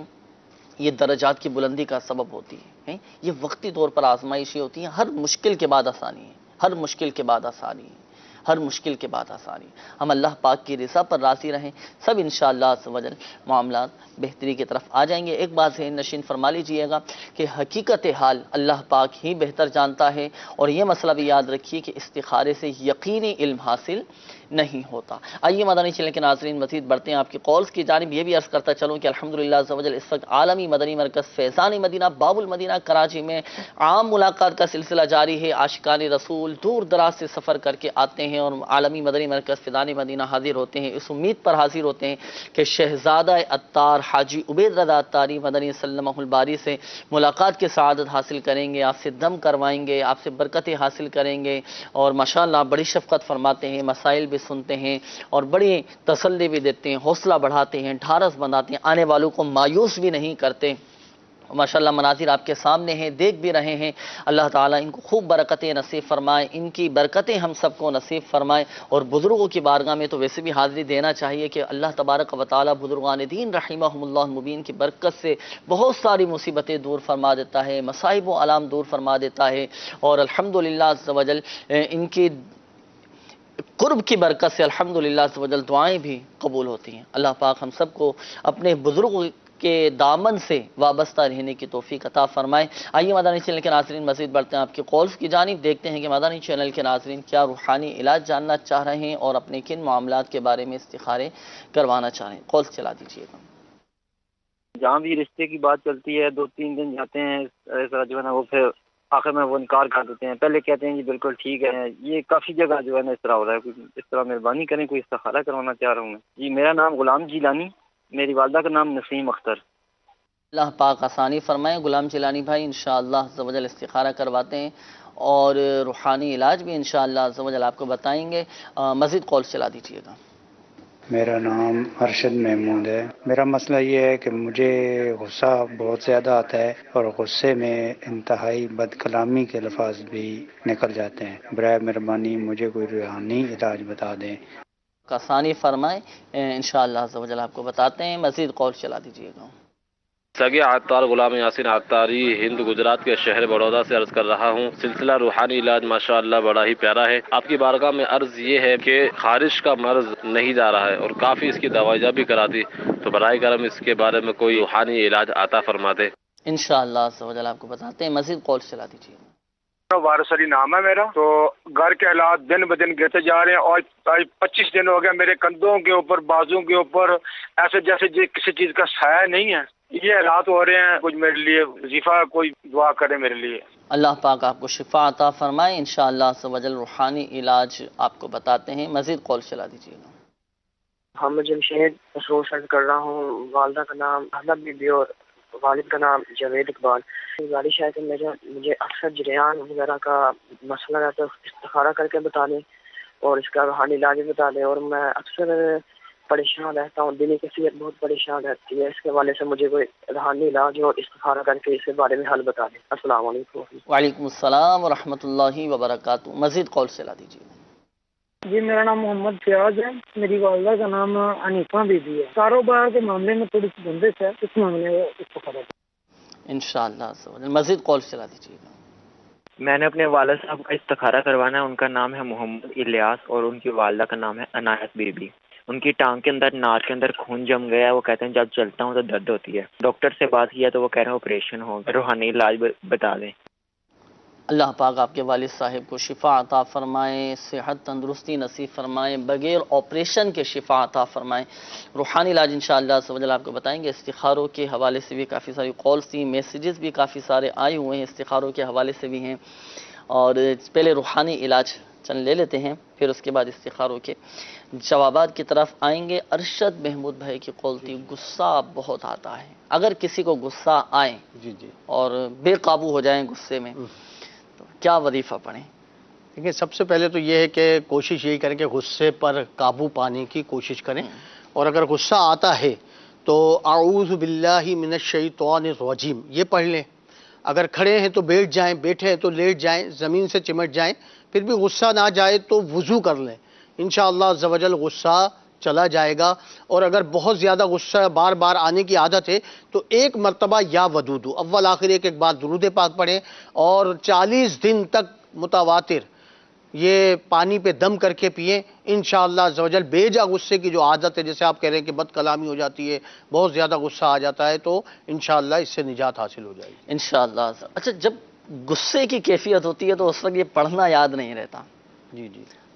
یہ درجات کی بلندی کا سبب ہوتی ہے، یہ وقتی طور پر آزمائشیں ہوتی ہیں، ہر مشکل کے بعد آسانی ہے، ہر مشکل کے بعد آسانی ہے، ہر مشکل کے بعد آسانی۔ ہم اللہ پاک کی رضا پر راضی رہیں، سب انشاءاللہ عز و جل معاملات بہتری کی طرف آ جائیں گے۔ ایک بات ذہن نشین فرما لیجئے گا کہ حقیقت حال اللہ پاک ہی بہتر جانتا ہے، اور یہ مسئلہ بھی یاد رکھیے کہ استخارے سے یقینی علم حاصل نہیں ہوتا۔ آئیے مدنی چینل کے ناظرین مزید بڑھتے ہیں آپ کی کالز کی جانب۔ یہ بھی عرض کرتا چلوں کہ الحمدللہ عز و جل اس وقت عالمی مدنی مرکز فیضان مدینہ باب المدینہ کراچی میں عام ملاقات کا سلسلہ جاری ہے۔ عاشقان رسول دور دراز سے سفر کر کے آتے ہیں اور عالمی مدنی مرکز فیضان مدینہ حاضر ہوتے ہیں، اس امید پر حاضر ہوتے ہیں کہ شہزادہ عطار حاجی عبید رضا عطاری مدنی سلمہ الباری سے ملاقات کے سعادت حاصل کریں گے، آپ سے دم کروائیں گے، آپ سے برکتیں حاصل کریں گے، اور ماشاءاللہ بڑی شفقت فرماتے ہیں، مسائل بھی سنتے ہیں اور بڑی تسلی بھی دیتے ہیں، حوصلہ بڑھاتے ہیں، ڈھارس بندھاتے ہیں، آنے والوں کو مایوس بھی نہیں کرتے۔ ماشاءاللہ مناظر آپ کے سامنے ہیں، دیکھ بھی رہے ہیں۔ اللہ تعالیٰ ان کو خوب برکتیں نصیب فرمائے، ان کی برکتیں ہم سب کو نصیب فرمائے۔ اور بزرگوں کی بارگاہ میں تو ویسے بھی حاضری دینا چاہیے کہ اللہ تبارک و تعالیٰ بزرگان دین رحمہم اللہ المبین کی برکت سے بہت ساری مصیبتیں دور فرما دیتا ہے، مصائب و علام دور فرما دیتا ہے، اور الحمدللہ عز و جل ان کی قرب کی برکت سے الحمدللہ عز و جل دعائیں بھی قبول ہوتی ہیں۔ اللہ پاک ہم سب کو اپنے بزرگوں کے دامن سے وابستہ رہنے کی توفیق عطا فرمائے۔ آئیے مدنی چینل کے ناظرین مزید بڑھتے ہیں آپ کی کالز کی جانب، دیکھتے ہیں کہ مدنی چینل کے ناظرین کیا روحانی علاج جاننا چاہ رہے ہیں اور اپنے کن معاملات کے بارے میں استخارے کروانا چاہ رہے ہیں۔ کالز چلا دیجیے گا۔ جہاں بھی رشتے کی بات چلتی ہے 2-3 دن جاتے ہیں اس طرح جو ہے نا وہ پھر آخر میں وہ انکار کر دیتے ہیں. پہلے کہتے ہیں جی بالکل ٹھیک ہے. یہ کافی جگہ جو ہے نا اس طرح ہو رہا ہے. اس طرح مہربانی کریں, کوئی استخارہ کروانا چاہ رہا ہوں میں. جی میرا نام غلام جیلانی, میری والدہ کا نام نسیم اختر. اللہ پاک آسانی فرمائے. غلام جیلانی بھائی انشاءاللہ عز و جل استخارہ کرواتے ہیں اور روحانی علاج بھی انشاءاللہ عز و جل آپ کو بتائیں گے. مزید کال چلا دیجیے گا. میرا نام ارشد محمود ہے. میرا مسئلہ یہ ہے کہ مجھے غصہ بہت زیادہ آتا ہے اور غصے میں انتہائی بد کلامی کے الفاظ بھی نکل جاتے ہیں. برائے مہربانی مجھے کوئی روحانی علاج بتا دیں. آسانی فرمائے, انشاءاللہ عز و جل آپ کو بتاتے ہیں. مزید کال چلا دیجیے گا. سگے عطار غلام یاسین عطاری ہند گجرات کے شہر بڑودہ سے عرض کر رہا ہوں. سلسلہ روحانی علاج ماشاءاللہ بڑا ہی پیارا ہے. آپ کی بارگاہ میں عرض یہ ہے کہ خارش کا مرض نہیں جا رہا ہے اور کافی اس کی دوائیاں بھی کرا دی, تو برائے کرم اس کے بارے میں کوئی روحانی علاج عطا فرما دے. انشاءاللہ عز و جل آپ کو بتاتے ہیں. مزید کال چلا دیجیے گا. وارث علی نام ہے میرا. تو گھر کے حالات دن بدن گرتے جا رہے ہیں اور 25 دن ہو گیا میرے کندھوں کے اوپر, بازوں کے اوپر ایسے جیسے کسی چیز کا سایہ نہیں ہے. یہ حالات ہو رہے ہیں. کچھ میرے لیے وظیفہ کوئی دعا کرے میرے لیے. اللہ پاک آپ کو شفا عطا فرمائے. انشاءاللہ عز و جل روحانی علاج آپ کو بتاتے ہیں. مزید کال چلا دیجیے گا. محمد جمشید مسرور سرد کر رہا ہوں. والدہ کا نام احمد بی بی اور والد کا نام جاوید اقبال. گزارش ہے کہ مجھے اکثر جریان وغیرہ کا مسئلہ رہتا ہے, استخارہ کر کے بتا دیں اور اس کا روحانی علاج بتا دیں. اور میں اکثر پریشان رہتا ہوں, دلی کیفیت بہت پریشان رہتی ہے. اس کے حوالے سے مجھے کوئی روحانی علاج اور استخارہ کر کے اس کے بارے میں حل بتا دیں. السلام علیکم. وعلیکم السلام ورحمۃ اللہ وبرکاتہ. مزید کال چلا دیجیے. جی میرا نام محمد فیاض ہے. میری والدہ کا نام انیفہ بی بی ہے. کاروبار کے معاملے میں تھوڑی سی بندش ہے, اس معاملے میں استخارہ. انشاءاللہ مزید کال چلا دیجیے گا. میں نے اپنے والد صاحب کا استخارہ کروانا ہے. ان کا نام ہے محمد الیاس اور ان کی والدہ کا نام ہے عنایت بی بی. ان کی ٹانگ کے اندر, ناک کے اندر خون جم گیا ہے. وہ کہتے ہیں جب چلتا ہوں تو درد ہوتی ہے. ڈاکٹر سے بات کیا تو وہ کہہ رہے ہیں آپریشن ہوگا. روحانی علاج بتا دیں. اللہ پاک آپ کے والد صاحب کو شفا عطا فرمائے, صحت تندرستی نصیب فرمائے, بغیر آپریشن کے شفا عطا فرمائے. روحانی علاج انشاءاللہ عز و جل آپ کو بتائیں گے. استخاروں کے حوالے سے بھی کافی ساری کالز تھیں, میسیجز بھی کافی سارے آئے ہوئے ہیں, استخاروں کے حوالے سے بھی ہیں. اور پہلے روحانی علاج چند لے لیتے ہیں, پھر اس کے بعد استخاروں کے جوابات کی طرف آئیں گے. ارشد محمود بھائی کی قول تھی, غصہ بہت آتا ہے. اگر کسی کو غصہ آئے اور بے قابو ہو جائیں غصے میں, کیا وظیفہ پڑھیں؟ دیکھیں سب سے پہلے تو یہ ہے کہ کوشش یہی کریں کہ غصے پر قابو پانے کی کوشش کریں. اور اگر غصہ آتا ہے تو اعوذ باللہ من الشیطان الرجیم یہ پڑھ لیں. اگر کھڑے ہیں تو بیٹھ جائیں, بیٹھے ہیں تو لیٹ جائیں, زمین سے چمٹ جائیں. پھر بھی غصہ نہ جائے تو وضو کر لیں. انشاءاللہ عز و جل غصہ چلا جائے گا. اور اگر بہت زیادہ غصہ بار بار آنے کی عادت ہے تو ایک مرتبہ یا ودود اول آخر ایک بار درود پاک پڑھیں اور 40 دن تک متواتر یہ پانی پہ دم کر کے پئیں. انشاءاللہ عز و جل بیجا غصے کی جو عادت ہے, جیسے آپ کہہ رہے ہیں کہ بد کلامی ہو جاتی ہے, بہت زیادہ غصہ آ جاتا ہے, تو انشاءاللہ اس سے نجات حاصل ہو جائے گی انشاءاللہ. اچھا, جب غصے کی کیفیت ہوتی ہے تو اس وقت یہ پڑھنا یاد نہیں رہتا. جی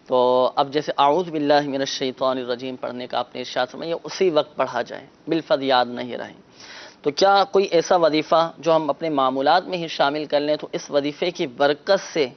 تو اب جیسے اعوذ باللہ من الشیطان الرجیم پڑھنے کا آپ نے ارشاد فرمایا, اسی وقت پڑھا جائے, بالفرض یاد نہیں رہے. تو کیا کوئی ایسا وظیفہ جو ہم اپنے معمولات میں ہی شامل کر لیں تو اس وظیفے کی برکت سے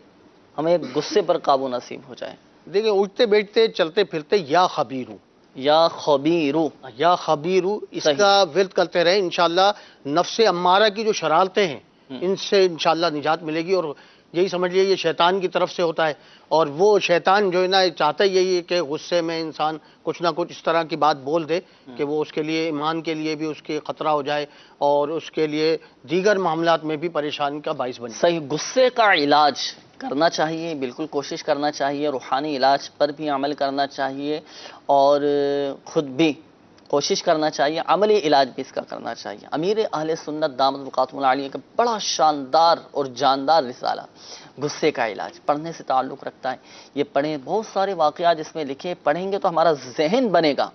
ہمیں غصے پر قابو نصیب ہو جائے؟ دیکھیں اٹھتے بیٹھتے چلتے پھرتے یا خبیرو, یا خبیرو, یا خبیرو اس کا ورد کرتے رہیں. انشاءاللہ نفس امارہ کی جو شرارتیں ہیں ان سے انشاءاللہ نجات ملے گی. اور یہی سمجھ لیے یہ شیطان کی طرف سے ہوتا ہے, اور وہ شیطان جو ہے نا چاہتا یہی ہے کہ غصے میں انسان کچھ نہ کچھ اس طرح کی بات بول دے کہ وہ اس کے لیے ایمان کے لیے بھی اس کے خطرہ ہو جائے اور اس کے لیے دیگر معاملات میں بھی پریشانی کا باعث بنے. صحیح. غصے کا علاج کرنا چاہیے, بالکل کوشش کرنا چاہیے, روحانی علاج پر بھی عمل کرنا چاہیے اور خود بھی کوشش کرنا چاہیے, عملی علاج بھی اس کا کرنا چاہیے. امیر اہل سنت دامت برکاتہم العالیہ کا بڑا شاندار اور جاندار رسالہ غصے کا علاج پڑھنے سے تعلق رکھتا ہے. یہ پڑھیں, بہت سارے واقعات اس میں لکھے, پڑھیں گے تو ہمارا ذہن بنے گا.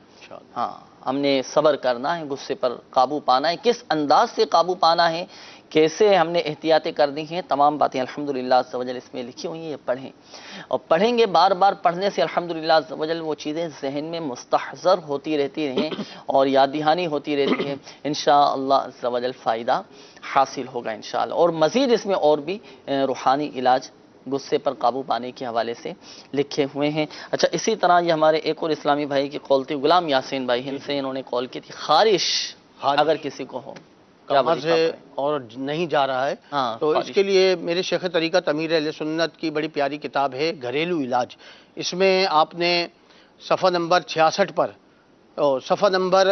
ہاں, ہم نے صبر کرنا ہے, غصے پر قابو پانا ہے, کس انداز سے قابو پانا ہے کیسے ہم نے احتیاطیں کرنی ہیں، تمام باتیں الحمدللہ عز و جل اس میں لکھی ہوئی ہیں، یہ پڑھیں اور پڑھیں گے، بار بار پڑھنے سے الحمدللہ عز و جل وہ چیزیں ذہن میں مستحضر ہوتی رہتی ہیں اور یاد دہانی ہوتی رہتی ہے، انشاءاللہ عز و جل فائدہ حاصل ہوگا انشاءاللہ۔ اور مزید اس میں اور بھی روحانی علاج غصے پر قابو پانے کے حوالے سے لکھے ہوئے ہیں۔ اچھا، اسی طرح یہ ہمارے ایک اور اسلامی بھائی کی کال تھی، غلام یاسین بھائی ہند سے، انہوں نے کال کی تھی، خارش اگر کسی کو ہو کمر سے اور نہیں جا رہا ہے تو اس کے لیے میرے شیخ طریقت امیر اہل سنت کی بڑی پیاری کتاب ہے گھریلو علاج۔ اس میں آپ نے صفحہ نمبر 66 پر اور صفحہ نمبر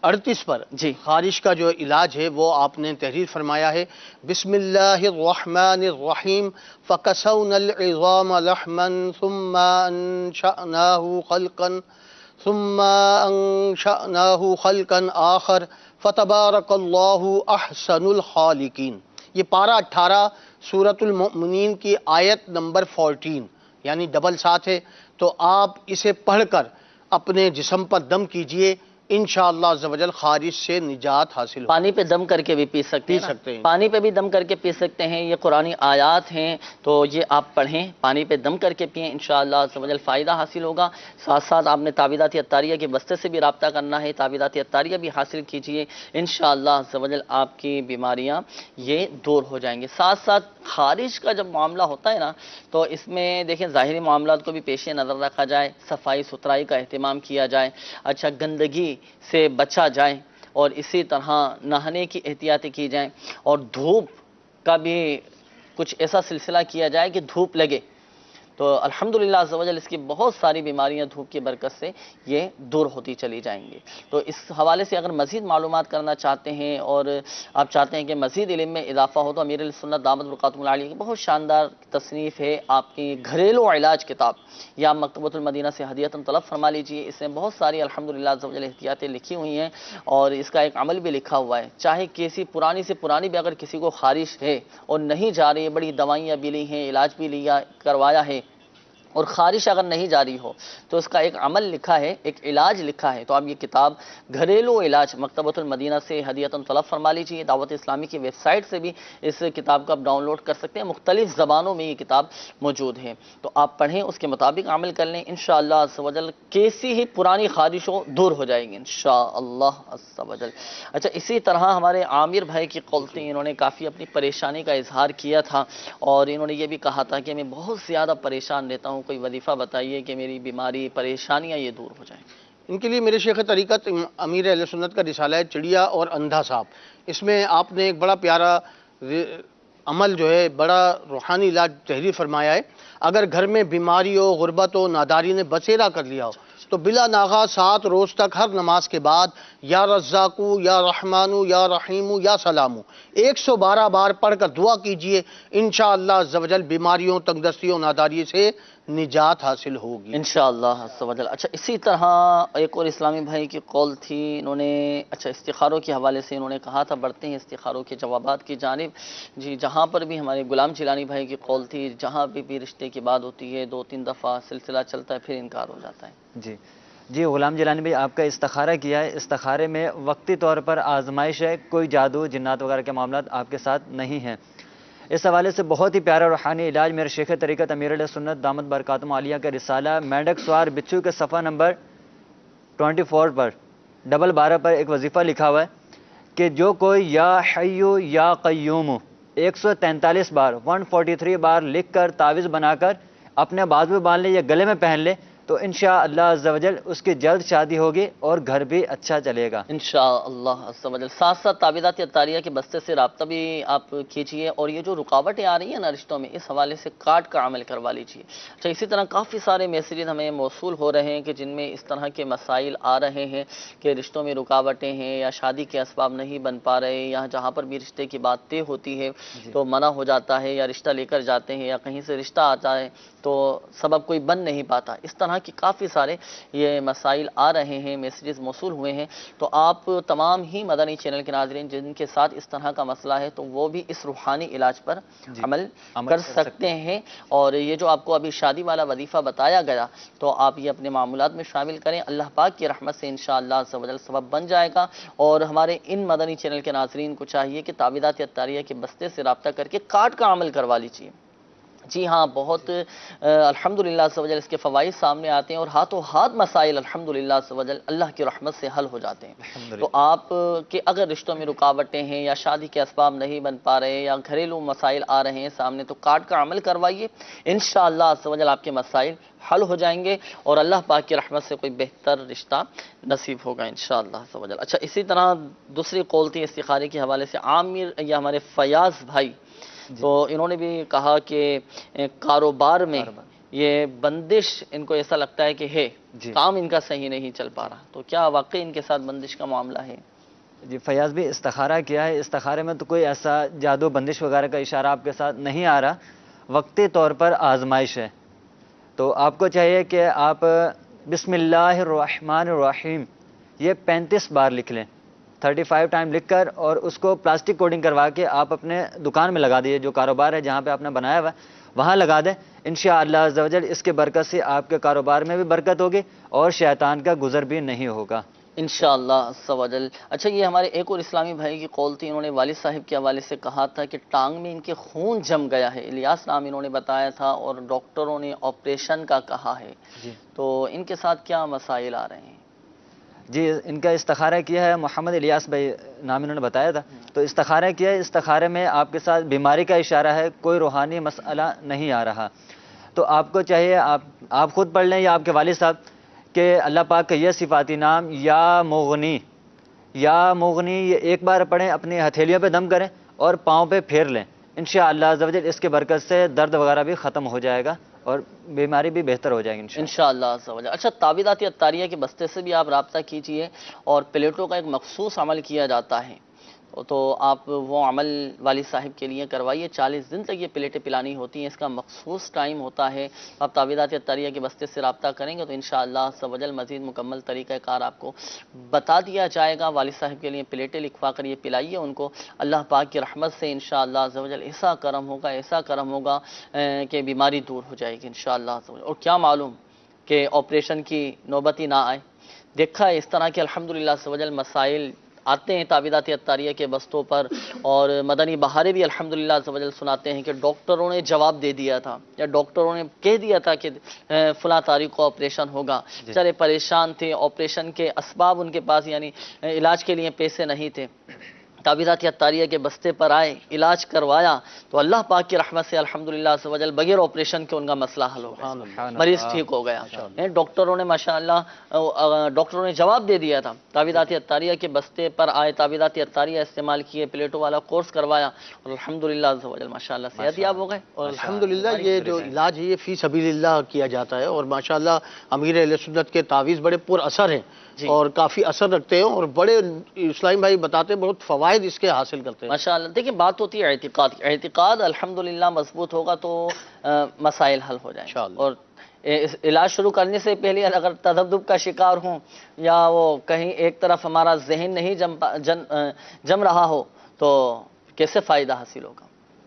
38 پر خارش کا جو علاج ہے وہ آپ نے تحریر فرمایا ہے۔ بسم اللہ الرحمن الرحیم فَكَسَوْنَا الْعِظَامَ لَحْمًا ثُمَّ أَنشَأْنَاهُ خَلْقًا آخر فَتَبَارَكَ اللَّهُ أَحْسَنُ الْخَالِقِينَ۔ یہ پارہ 18 سورۃ المؤمنین کی آیت نمبر 14 یعنی ڈبل ساتھ ہے، تو آپ اسے پڑھ کر اپنے جسم پر دم کیجئے، انشاءاللہ عز و جل خارش سے نجات حاصل ہو۔ پانی پہ دم کر کے بھی پی سکتے ہیں، پانی پہ بھی دم کر کے پی سکتے ہیں، یہ قرآنی آیات ہیں تو یہ آپ پڑھیں، پانی پہ دم کر کے پئیں، انشاءاللہ عز و جل فائدہ حاصل ہوگا۔ ساتھ ساتھ آپ نے تعویذات عطاریہ کے بستے سے بھی رابطہ کرنا ہے، تعویذات عطاریہ بھی حاصل کیجئے، انشاءاللہ عز و جل آپ کی بیماریاں یہ دور ہو جائیں گے۔ ساتھ ساتھ خارش کا جب معاملہ ہوتا ہے نا تو اس میں دیکھیں ظاہری معاملات کو بھی پیش نظر رکھا جائے، صفائی ستھرائی کا اہتمام کیا جائے، اچھا گندگی سے بچا جائے، اور اسی طرح نہانے کی احتیاطیں کی جائیں، اور دھوپ کا بھی کچھ ایسا سلسلہ کیا جائے کہ دھوپ لگے، تو الحمدللہ عز و جل اس کی بہت ساری بیماریاں دھوپ کی برکت سے یہ دور ہوتی چلی جائیں گی۔ تو اس حوالے سے اگر مزید معلومات کرنا چاہتے ہیں اور آپ چاہتے ہیں کہ مزید علم میں اضافہ ہو تو امیر السنت دامت برکاتہم العالیہ کی بہت شاندار تصنیف ہے آپ کی گھریلو علاج کتاب، یا مکتبۃ المدینہ سے ہدیۃً طلب فرما لیجئے۔ اس میں بہت ساری الحمدللہ عز و جل احتیاطیں لکھی ہوئی ہیں اور اس کا ایک عمل بھی لکھا ہوا ہے، چاہے کسی پرانی سے پرانی بھی اگر کسی کو خارش ہے اور نہیں جا رہی ہے، بڑی دوائیاں بھی لی ہیں، علاج بھی لیا کروایا ہے اور خارش اگر نہیں جاری ہو تو اس کا ایک عمل لکھا ہے، ایک علاج لکھا ہے، تو آپ یہ کتاب گھریلو علاج مکتبۃ المدینہ سے ہدیۃً طلب فرما لیجیے۔ دعوت اسلامی کی ویب سائٹ سے بھی اس کتاب کو آپ ڈاؤن لوڈ کر سکتے ہیں، مختلف زبانوں میں یہ کتاب موجود ہے، تو آپ پڑھیں، اس کے مطابق عمل کر لیں، انشاءاللہ عز و جل کیسی ہی پرانی خارش ہو دور ہو جائے گی انشاءاللہ عز و جل۔ اچھا، اسی طرح ہمارے عامر بھائی کی قول تھی، انہوں نے کافی اپنی پریشانی کا اظہار کیا تھا اور انہوں نے یہ بھی کہا تھا کہ میں بہت زیادہ پریشان رہتا ہوں، کوئی وظیفہ بتائیے کہ میری بیماری پریشانیاں یہ دور ہو جائیں۔ ان کے لیے میرے شیخ طریقت امیر اہل سنت کا رسالہ ہے چڑیا اور اندھا صاحب، اس میں آپ نے ایک بڑا پیارا عمل جو ہے، بڑا روحانی علاج تحریر فرمایا ہے۔ اگر گھر میں بیماری ہو، غربت ہو، ناداری نے بسیرا کر لیا ہو تو بلا ناغہ 7 روز تک ہر نماز کے بعد یا رزاقو یا رحمانو یا رحیمو یا سلامو 112 بار پڑھ کر دعا کیجئے، انشاءاللہ عز و جل بیماریوں، تنگ دستیوں، ناداری سے نجات حاصل ہوگی انشاءاللہ عز و جل۔ اچھا، اسی طرح ایک اور اسلامی بھائی کی قول تھی، انہوں نے استخاروں کے حوالے سے انہوں نے کہا تھا، بڑھتے ہیں استخاروں کے جوابات کی جانب۔ جی، جہاں پر بھی ہمارے غلام جیلانی بھائی کی قول تھی، جہاں بھی رشتے کی بات ہوتی ہے 2-3 دفعہ سلسلہ چلتا ہے پھر انکار ہو جاتا ہے۔ جی غلام جیلانی بھائی، آپ کا استخارہ کیا ہے، استخارے میں وقتی طور پر آزمائش ہے، کوئی جادو جنات وغیرہ کے معاملات آپ کے ساتھ نہیں ہیں، اس حوالے سے بہت ہی پیارا روحانی علاج میرے شیخ طریقت امیر علیہ سنت دامت برکاتہم عالیہ کا رسالہ مینڈک سوار بچھو کے صفحہ نمبر 24 پر 12 پر ایک وظیفہ لکھا ہوا ہے کہ جو کوئی یا حیو یا قیوم 143 بار 143 بار لکھ کر تعویذ بنا کر اپنے بازو میں باندھ لے یا گلے میں پہن لے تو انشاءاللہ عز و جل اس کی جلد شادی ہوگی اور گھر بھی اچھا چلے گا انشاءاللہ عز و جل۔ ساتھ ساتھ تعویذات عطاریہ کے بستے سے رابطہ بھی آپ کیجئے، اور یہ جو رکاوٹیں آ رہی ہیں نا رشتوں میں، اس حوالے سے کاٹ کا عمل کروا لیجئے۔ اچھا، اسی طرح کافی سارے میسیجز ہمیں موصول ہو رہے ہیں کہ جن میں اس طرح کے مسائل آ رہے ہیں کہ رشتوں میں رکاوٹیں ہیں یا شادی کے اسباب نہیں بن پا رہے، یا جہاں پر بھی رشتے کی بات طے ہوتی ہے تو منع ہو جاتا ہے، یا رشتہ لے کر جاتے ہیں یا کہیں سے رشتہ آتا ہے تو سبب کوئی بن نہیں پاتا. اس طرح کی کافی سارے یہ مسائل آ رہے ہیں، میسیجز موصول ہوئے ہیں. تو آپ تمام ہی مدنی چینل کے ناظرین جن کے ساتھ اس طرح کا مسئلہ ہے تو وہ بھی اس روحانی علاج پر عمل کر سکتے ہیں. اور یہ جو آپ کو ابھی شادی والا وظیفہ بتایا گیا تو آپ یہ اپنے معمولات میں شامل کریں. اللہ پاک کی رحمت سے انشاءاللہ عز و جل سبب بن جائے گا. اور ہمارے ان مدنی چینل کے ناظرین کو چاہیے کہ تعویذات عطاریہ کے بستے سے رابطہ کر کے کارڈ کا عمل کروا لیجیے. جی ہاں، بہت الحمدللہ عز و جل اس کے فوائد سامنے آتے ہیں اور ہاتھوں ہاتھ مسائل الحمدللہ عز و جل اللہ کی رحمت سے حل ہو جاتے ہیں. تو آپ کے اگر رشتوں میں رکاوٹیں ہیں یا شادی کے اسباب نہیں بن پا رہے یا گھریلو مسائل آ رہے ہیں سامنے تو کارڈ کا عمل کروائیے. انشاءاللہ عز و جل آپ کے مسائل حل ہو جائیں گے اور اللہ پاک کی رحمت سے کوئی بہتر رشتہ نصیب ہوگا انشاءاللہ عز و جل. اچھا، اسی طرح دوسری قول تھی استخارے کے حوالے سے عامر یا ہمارے فیاض بھائی، تو انہوں نے بھی کہا کہ کاروبار میں یہ بندش ان کو ایسا لگتا ہے کہ ہے کام ان کا صحیح نہیں چل پا رہا، تو کیا واقعی ان کے ساتھ بندش کا معاملہ ہے؟ جی فیاض بھی استخارہ کیا ہے، استخارے میں تو کوئی ایسا جادو بندش وغیرہ کا اشارہ آپ کے ساتھ نہیں آ رہا، وقتی طور پر آزمائش ہے. تو آپ کو چاہیے کہ آپ بسم اللہ الرحمن الرحیم یہ 35 بار لکھ لیں، 35 ٹائم لکھ کر، اور اس کو پلاسٹک کوڈنگ کروا کے آپ اپنے دکان میں لگا دیجیے. جو کاروبار ہے جہاں پہ آپ نے بنایا ہوا ہے وہاں لگا دیں. انشاءاللہ عز و جل اس کے برکت سے آپ کے کاروبار میں بھی برکت ہوگی اور شیطان کا گزر بھی نہیں ہوگا انشاءاللہ عز و جل. اچھا، یہ ہمارے ایک اور اسلامی بھائی کی قول تھی، انہوں نے والد صاحب کے حوالے سے کہا تھا کہ ٹانگ میں ان کے خون جم گیا ہے. الیاس نام انہوں نے بتایا تھا اور ڈاکٹروں نے آپریشن کا کہا ہے. تو ان کے ساتھ کیا مسائل آ رہے ہیں؟ جی ان کا استخارہ کیا ہے، محمد الیاس بھائی نام انہوں نے بتایا تھا. تو استخارہ کیا ہے، استخارے میں آپ کے ساتھ بیماری کا اشارہ ہے، کوئی روحانی مسئلہ نہیں آ رہا. تو آپ کو چاہیے آپ خود پڑھ لیں یا آپ کے والد صاحب کہ اللہ پاک کا یہ صفاتی نام یا مغنی یہ ایک بار پڑھیں، اپنی ہتھیلیوں پہ دم کریں اور پاؤں پہ پھیر لیں. انشاءاللہ عز و جل اس کے برکت سے درد وغیرہ بھی ختم ہو جائے گا اور بیماری بھی بہتر ہو جائے گی انشاءاللہ عز و جل. اچھا، تعویذات عطاریہ کے بستے سے بھی آپ رابطہ کیجئے اور پلیٹوں کا ایک مخصوص عمل کیا جاتا ہے، تو آپ وہ عمل والد صاحب کے لیے کروائیے. 40 دن تک یہ پلیٹیں پلانی ہوتی ہیں، اس کا مخصوص ٹائم ہوتا ہے. آپ تعویذات عطاریہ کے بستے سے رابطہ کریں گے تو انشاءاللہ عز و جل مزید مکمل طریقہ کار آپ کو بتا دیا جائے گا. والد صاحب کے لیے پلیٹیں لکھوا کر یہ پلائیے ان کو. اللہ پاک کی رحمت سے انشاءاللہ عز و جل ایسا کرم ہوگا کہ بیماری دور ہو جائے گی انشاءاللہ عز و جل. اور کیا معلوم کہ آپریشن کی نوبت ہی نہ آئے. دیکھا ہے اس طرح کے الحمدللہ عز و جل مسائل آتے ہیں تعویذات عطاریہ کے بستوں پر، اور مدنی بہارے بھی الحمدللہ عز و جل سناتے ہیں کہ ڈاکٹروں نے جواب دے دیا تھا یا ڈاکٹروں نے کہہ دیا تھا کہ فلاں تاریخ کو آپریشن ہوگا. بیچارے پریشان تھے، آپریشن کے اسباب ان کے پاس یعنی علاج کے لیے پیسے نہیں تھے. تعویذات عطاریہ کے بستے پر آئے، علاج کروایا تو اللہ پاک کی رحمت سے الحمدللہ عز و جل بغیر آپریشن کے ان کا مسئلہ حل ہو گیا، مریض ٹھیک ہو گیا. ڈاکٹروں نے ماشاءاللہ ڈاکٹروں نے جواب دے دیا تھا. تعویذات عطاریہ کے بستے پر آئے، تعویذات عطاریہ استعمال کیے، پلیٹوں والا کورس کروایا اور الحمدللہ عز و جل ماشاءاللہ صحت یاب ہو گئے. اور الحمدللہ یہ جو علاج ہے یہ فی سبیل اللہ کیا جاتا ہے اور ماشاءاللہ امیر اہل سنت کے تعویذ بڑے پر اثر ہیں اور کافی اثر رکھتے ہیں اور بڑے اسلام بھائی بتاتے ہیں بہت فوائد اس کے حاصل کرتے ہیں ماشاءاللہ. دیکھیں بات ہوتی ہے اعتقاد الحمدللہ مضبوط ہوگا تو مسائل حل ہو جائیں. اور علاج شروع کرنے سے پہلے اگر تذبذب کا شکار ہوں یا وہ کہیں ایک طرف ہمارا ذہن نہیں جم رہا ہو تو کیسے فائدہ حاصل ہوگا؟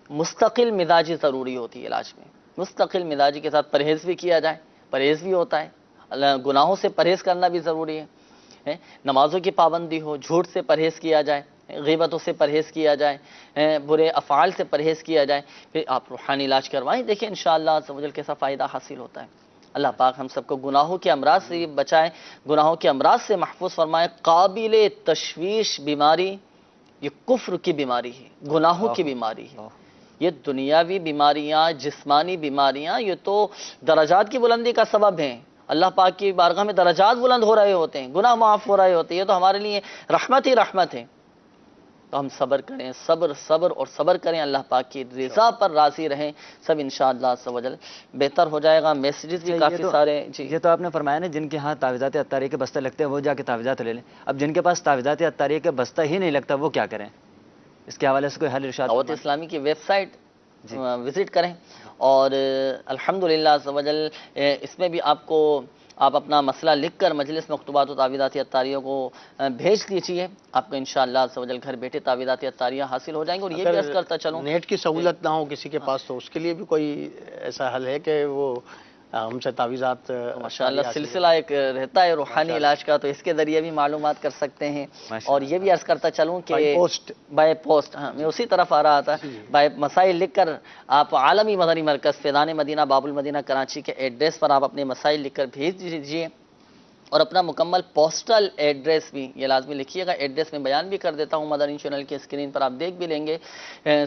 مستقل مزاجی ضروری ہوتی ہے علاج میں. مستقل مزاجی کے ساتھ پرہیز بھی کیا جائے، پرہیز بھی ہوتا ہے، گناہوں سے پرہیز کرنا بھی ضروری ہے. نمازوں کی پابندی ہو، جھوٹ سے پرہیز کیا جائے، غیبتوں سے پرہیز کیا جائے، برے افعال سے پرہیز کیا جائے، پھر آپ روحانی علاج کروائیں. دیکھیں انشاءاللہ عز و جل کیسا فائدہ حاصل ہوتا ہے. اللہ پاک ہم سب کو گناہوں کے امراض سے بچائے، گناہوں کے امراض سے محفوظ فرمائے. قابل تشویش بیماری یہ کفر کی بیماری ہے، گناہوں کی بیماری ہے. یہ دنیاوی بیماریاں، جسمانی بیماریاں یہ تو درجات کی بلندی کا سبب ہیں. اللہ پاک کی بارگاہ میں درجات بلند ہو رہے ہوتے ہیں، گناہ معاف ہو رہے ہوتے ہیں. یہ تو ہمارے لیے رحمت ہی رحمت ہے. تو ہم صبر کریں، صبر کریں، اللہ پاک کی رضا پر راضی رہیں، سب انشاءاللہ عز و جل بہتر ہو جائے گا. میسیجز بھی کافی سارے. یہ تو آپ نے فرمایا نا جن کے ہاں تعویذات عطاریہ کے بستے لگتے ہیں وہ جا کے تعویذات لے لیں. اب جن کے پاس تعویذات عطاریہ کے بستہ ہی نہیں لگتا وہ کیا کریں؟ اس کے حوالے سے کوئی حل ارشاد؟ دعوت اسلامی کی ویب سائٹ وزٹ کریں، اور الحمدللہ عز و جل اس میں بھی آپ اپنا مسئلہ لکھ کر مجلس مکتوبات و تعویذات عطاریہ کو بھیج دیجیے، آپ کو انشاءاللہ عز و جل گھر بیٹھے تعویذات عطاریہ حاصل ہو جائیں گے۔ اور یہ بھی عرض کرتا چلوں، نیٹ کی سہولت نہ ہو کسی کے پاس تو اس کے لیے بھی کوئی ایسا حل ہے کہ وہ ہم سے تعویذات ماشاءاللہ سلسلہ ایک رہتا ہے روحانی علاج کا، تو اس کے ذریعے بھی معلومات کر سکتے ہیں۔ اور یہ بھی عرض کرتا چلوں کہ بائی پوسٹ، ہاں میں اسی طرف آ رہا تھا، بائی مسائل لکھ کر آپ عالمی مدنی مرکز فیضان مدینہ باب المدینہ کراچی کے ایڈریس پر آپ اپنے مسائل لکھ کر بھیج دیجیے، اور اپنا مکمل پوسٹل ایڈریس بھی یہ لازمی لکھیے گا۔ ایڈریس میں بیان بھی کر دیتا ہوں مدنی چینل کے اسکرین پر، آپ دیکھ بھی لیں گے۔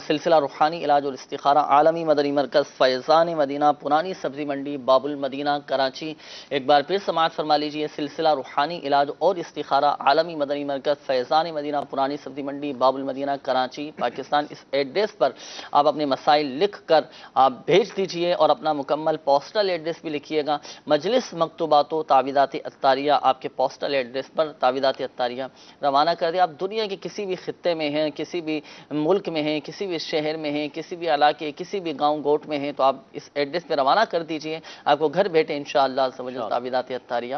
سلسلہ روحانی علاج اور استخارہ عالمی مدنی مرکز فیضان مدینہ پرانی سبزی منڈی باب المدینہ کراچی۔ ایک بار پھر سماعت فرما لیجئے، سلسلہ روحانی علاج اور استخارہ عالمی مدنی مرکز فیضان مدینہ پرانی سبزی منڈی باب المدینہ کراچی پاکستان۔ اس ایڈریس پر آپ اپنے مسائل لکھ کر آپ بھیج دیجئے، اور اپنا مکمل پوسٹل ایڈریس بھی لکھیے گا۔ مجلس مکتوبات و تعویذات عطاریہ آپ کے پوسٹل ایڈریس پر تعویذات عطاریہ روانہ کر دیں۔ آپ دنیا کے کسی بھی خطے میں ہیں، کسی بھی ملک میں ہیں، کسی بھی شہر میں ہیں، کسی بھی علاقے، کسی بھی گاؤں گوٹ میں ہیں، تو آپ اس ایڈریس پہ روانہ کر دیجئے، آپ کو گھر بیٹھے انشاءاللہ تعویذات عطاریہ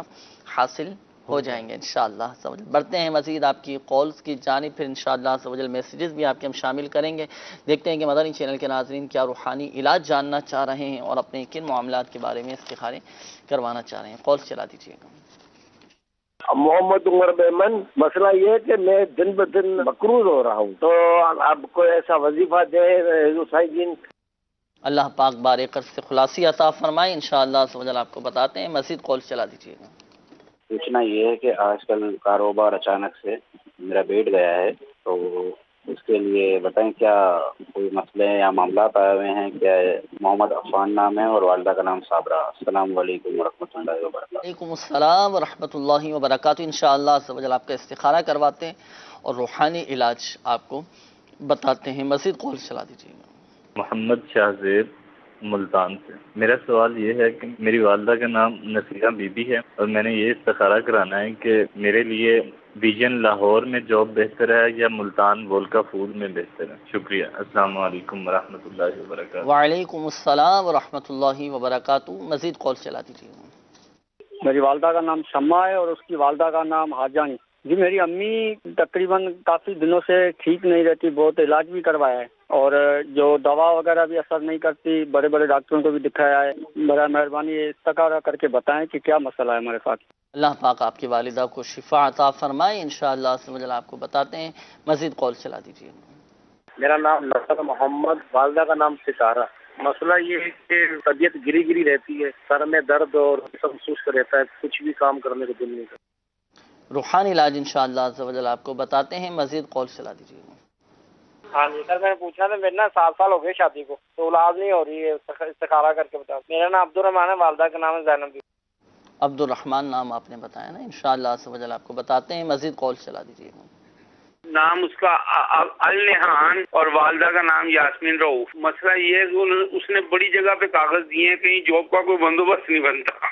حاصل ہو جائیں گے انشاءاللہ۔ بڑھتے ہیں مزید آپ کی کالز کی جانب، پھر انشاءاللہ میسیجز بھی آپ کے ہم شامل کریں گے۔ دیکھتے ہیں کہ مدنی چینل کے ناظرین کیا روحانی علاج جاننا چاہ رہے ہیں اور اپنے کن معاملات کے بارے میں استخارے کروانا چاہ رہے ہیں۔ کالز چلا دیجیے گا۔ محمد عمر بیمن، مسئلہ یہ ہے کہ میں دن بدن مقروض ہو رہا ہوں، تو آپ کو ایسا وظیفہ دے حسین۔ اللہ پاک بارے قرض سے خلاصی عطا فرمائے، انشاءاللہ آپ کو بتاتے ہیں۔ مزید کال چلا دیجیے گا۔ پوچھنا یہ ہے کہ آج کل کاروبار اچانک سے میرا بیٹھ گیا ہے، تو اس کے لیے بتائیں کیا کوئی مسئلے یا معاملات آئے ہوئے ہیں؟ کیا محمد عفان نام ہے اور والدہ کا نام صابرہ۔ السلام علیکم ورحمۃ اللہ وبرکاتہ۔ وعلیکم السلام ورحمۃ اللہ وبرکاتہ۔ انشاءاللہ آپ کا استخارہ کرواتے ہیں اور روحانی علاج آپ کو بتاتے ہیں۔ مزید کال چلا دیجیے گا۔ محمد شاہزیب ملتان سے، میرا سوال یہ ہے کہ میری والدہ کا نام نصیرہ بی بی ہے، اور میں نے یہ استخارہ کرانا ہے کہ میرے لیے ویژن لاہور میں جاب بہتر ہے یا ملتان وولکا فوڈ میں بہتر ہے؟ شکریہ۔ السلام علیکم ورحمۃ اللہ وبرکاتہ۔ وعلیکم السلام ورحمۃ اللہ وبرکاتہ۔ مزید کال چلا دیجیے گا۔ میری والدہ کا نام شمع ہے اور اس کی والدہ کا نام حاجانی۔ جی میری امی تقریباً کافی دنوں سے ٹھیک نہیں رہتی، بہت علاج بھی کروایا ہے، اور جو دوا وغیرہ بھی اثر نہیں کرتی، بڑے بڑے ڈاکٹروں کو بھی دکھایا ہے۔ برائے مہربانی استخارہ کر کے بتائیں کہ کیا مسئلہ ہے ہمارے ساتھ۔ اللہ پاک آپ کی والدہ کو شفا عطا فرمائے، انشاءاللہ آپ کو بتاتے ہیں۔ مزید کال چلا دیجیے۔ میرا نام نصر محمد، والدہ کا نام ستارہ۔ مسئلہ یہ ہے کہ طبیعت گری گری رہتی ہے، سر میں درد اور سب سست رہتا ہے، کچھ بھی کام کرنے کو دل نہیں کرتا۔ روحانی علاج انشاءاللہ آپ کو بتاتے ہیں۔ مزید کال چلا دیجیے گا۔ ہاں جی سر، میں نے پوچھنا تھا، میرے نا 7 سال ہو گئے شادی کو، تو اولاد نہیں ہو رہی ہے، استخارہ کر کے بتا۔ میرا نام عبدالرحمان ہے، والدہ کا نام ہے زینب۔ عبد الرحمان نام آپ نے بتایا نا، انشاءاللہ آپ کو بتاتے ہیں۔ مزید کال چلا دیجیے گا۔ نام اس کا النہان اور والدہ کا نام یاسمین رؤوف۔ مسئلہ یہ ہے کہ اس نے بڑی جگہ پہ کاغذ دیے ہیں، کہیں جاب کا کوئی بندوبست نہیں بنتا۔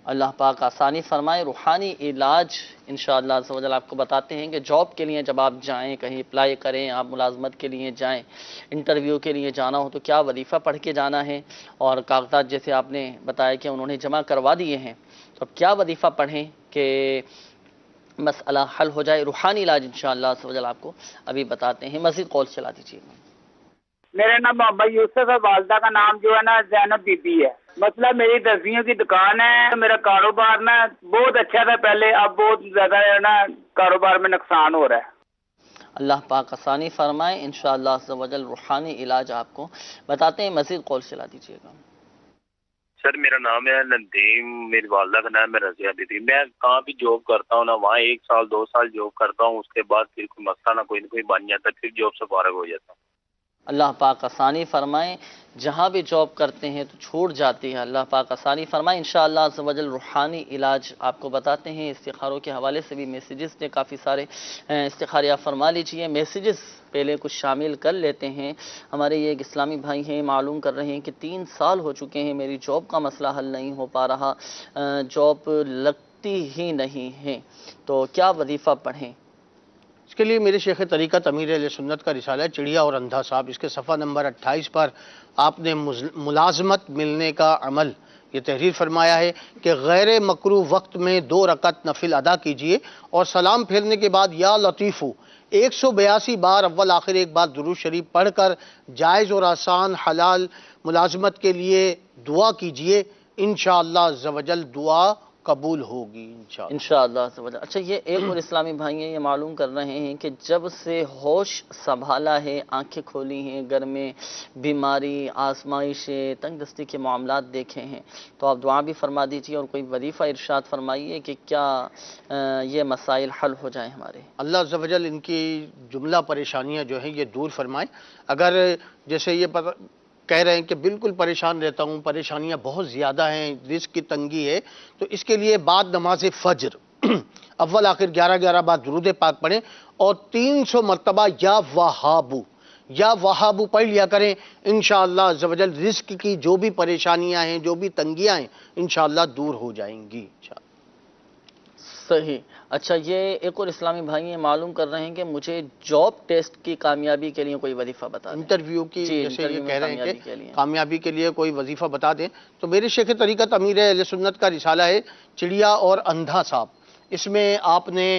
اللہ پاک آسانی فرمائے۔ روحانی علاج انشاءاللہ آپ کو بتاتے ہیں کہ جاب کے لیے جب آپ جائیں، کہیں اپلائی کریں، آپ ملازمت کے لیے جائیں، انٹرویو کے لیے جانا ہو، تو کیا وظیفہ پڑھ کے جانا ہے، اور کاغذات جیسے آپ نے بتایا کہ انہوں نے جمع کروا دیے ہیں، تو اب کیا وظیفہ پڑھیں کہ مسئلہ حل ہو جائے۔ روحانی علاج انشاءاللہ آپ کو ابھی بتاتے ہیں۔ مزید کال چلا دیجیے گا۔ میرا نام محمد یوسف ہے، والدہ کا نام جو ہے نا زینب بی بی ہے۔ مسئلہ میری درزیوں کی دکان ہے، میرا کاروبار نا بہت اچھا تھا پہلے، اب بہت زیادہ ہے نا کاروبار میں نقصان ہو رہا ہے۔ اللہ پاک آسانی فرمائے، انشاءاللہ روحانی علاج آپ کو بتاتے ہیں۔ مزید کال چلا دیجیے گا۔ سر میرا نام ہے ندیم، میری والدہ کا نام ہے رضیہ دیدی۔ میں کہاں بھی جاب کرتا ہوں نا، وہاں 1 سال 2 سال جاب کرتا ہوں، اس کے بعد پھر کوئی مسئلہ نہ کوئی بن جاتا، پھر جاب سے فارغ ہو جاتا ہوں۔ اللہ پاک آسانی فرمائے، جہاں بھی جاب کرتے ہیں تو چھوٹ جاتی ہے، اللہ پاک آسانی فرمائے۔ انشاءاللہ روحانی علاج آپ کو بتاتے ہیں۔ استخاروں کے حوالے سے بھی میسیجز نے کافی سارے استخارے آپ فرما لیجئے۔ میسیجز پہلے کچھ شامل کر لیتے ہیں۔ ہمارے یہ ایک اسلامی بھائی ہیں، معلوم کر رہے ہیں کہ 3 سال ہو چکے ہیں، میری جاب کا مسئلہ حل نہیں ہو پا رہا، جاب لگتی ہی نہیں ہے، تو کیا وظیفہ پڑھیں؟ اس کے لیے میرے شیخ طریقت امیر اہل سنت کا رسالہ ہے چڑیا اور اندھا صاحب، اس کے صفحہ نمبر 28 پر آپ نے ملازمت ملنے کا عمل یہ تحریر فرمایا ہے کہ غیر مکروہ وقت میں 2 رکعت نفل ادا کیجئے اور سلام پھیرنے کے بعد یا لطیفو 182 بار اول آخر ایک بار درود شریف پڑھ کر جائز اور آسان حلال ملازمت کے لیے دعا کیجئے، انشاءاللہ عز و جل دعا قبول ہوگی انشاءاللہ عز و جل۔ اچھا یہ ایک اور اسلامی بھائی ہیں، یہ معلوم کر رہے ہیں کہ جب سے ہوش سنبھالا ہے، آنکھیں کھولی ہیں، گھر میں بیماری، آزمائشیں، تنگ دستی کے معاملات دیکھے ہیں، تو آپ دعا بھی فرما دیجیے اور کوئی وظیفہ ارشاد فرمائیے کہ کیا یہ مسائل حل ہو جائیں ہمارے۔ اللہ عز و جل ان کی جملہ پریشانیاں جو ہیں یہ دور فرمائیں۔ اگر جیسے یہ کہہ رہے ہیں کہ بالکل پریشان رہتا ہوں، پریشانیاں بہت زیادہ ہیں، رزق کی تنگی ہے، تو اس کے لیے بعد نماز فجر اول آخر 11 بار درود پاک پڑھیں اور 300 مرتبہ یا وہابو پڑھ لیا کریں، انشاءاللہ عز و جل رزق کی جو بھی پریشانیاں ہیں، جو بھی تنگیاں ہیں، انشاءاللہ دور ہو جائیں گی۔ صحیح۔ اچھا یہ ایک اور اسلامی بھائی یہ معلوم کر رہے ہیں کہ مجھے جاب ٹیسٹ کی کامیابی کے لیے کوئی وظیفہ بتا دیں۔ انٹرویو کی جیسے یہ کہہ رہے ہیں کہ لیے کامیابی کے لیے کوئی وظیفہ بتا دیں، تو میرے شیخ طریقت امیر اہل سنت کا رسالہ ہے چڑیا اور اندھا صاحب، اس میں آپ نے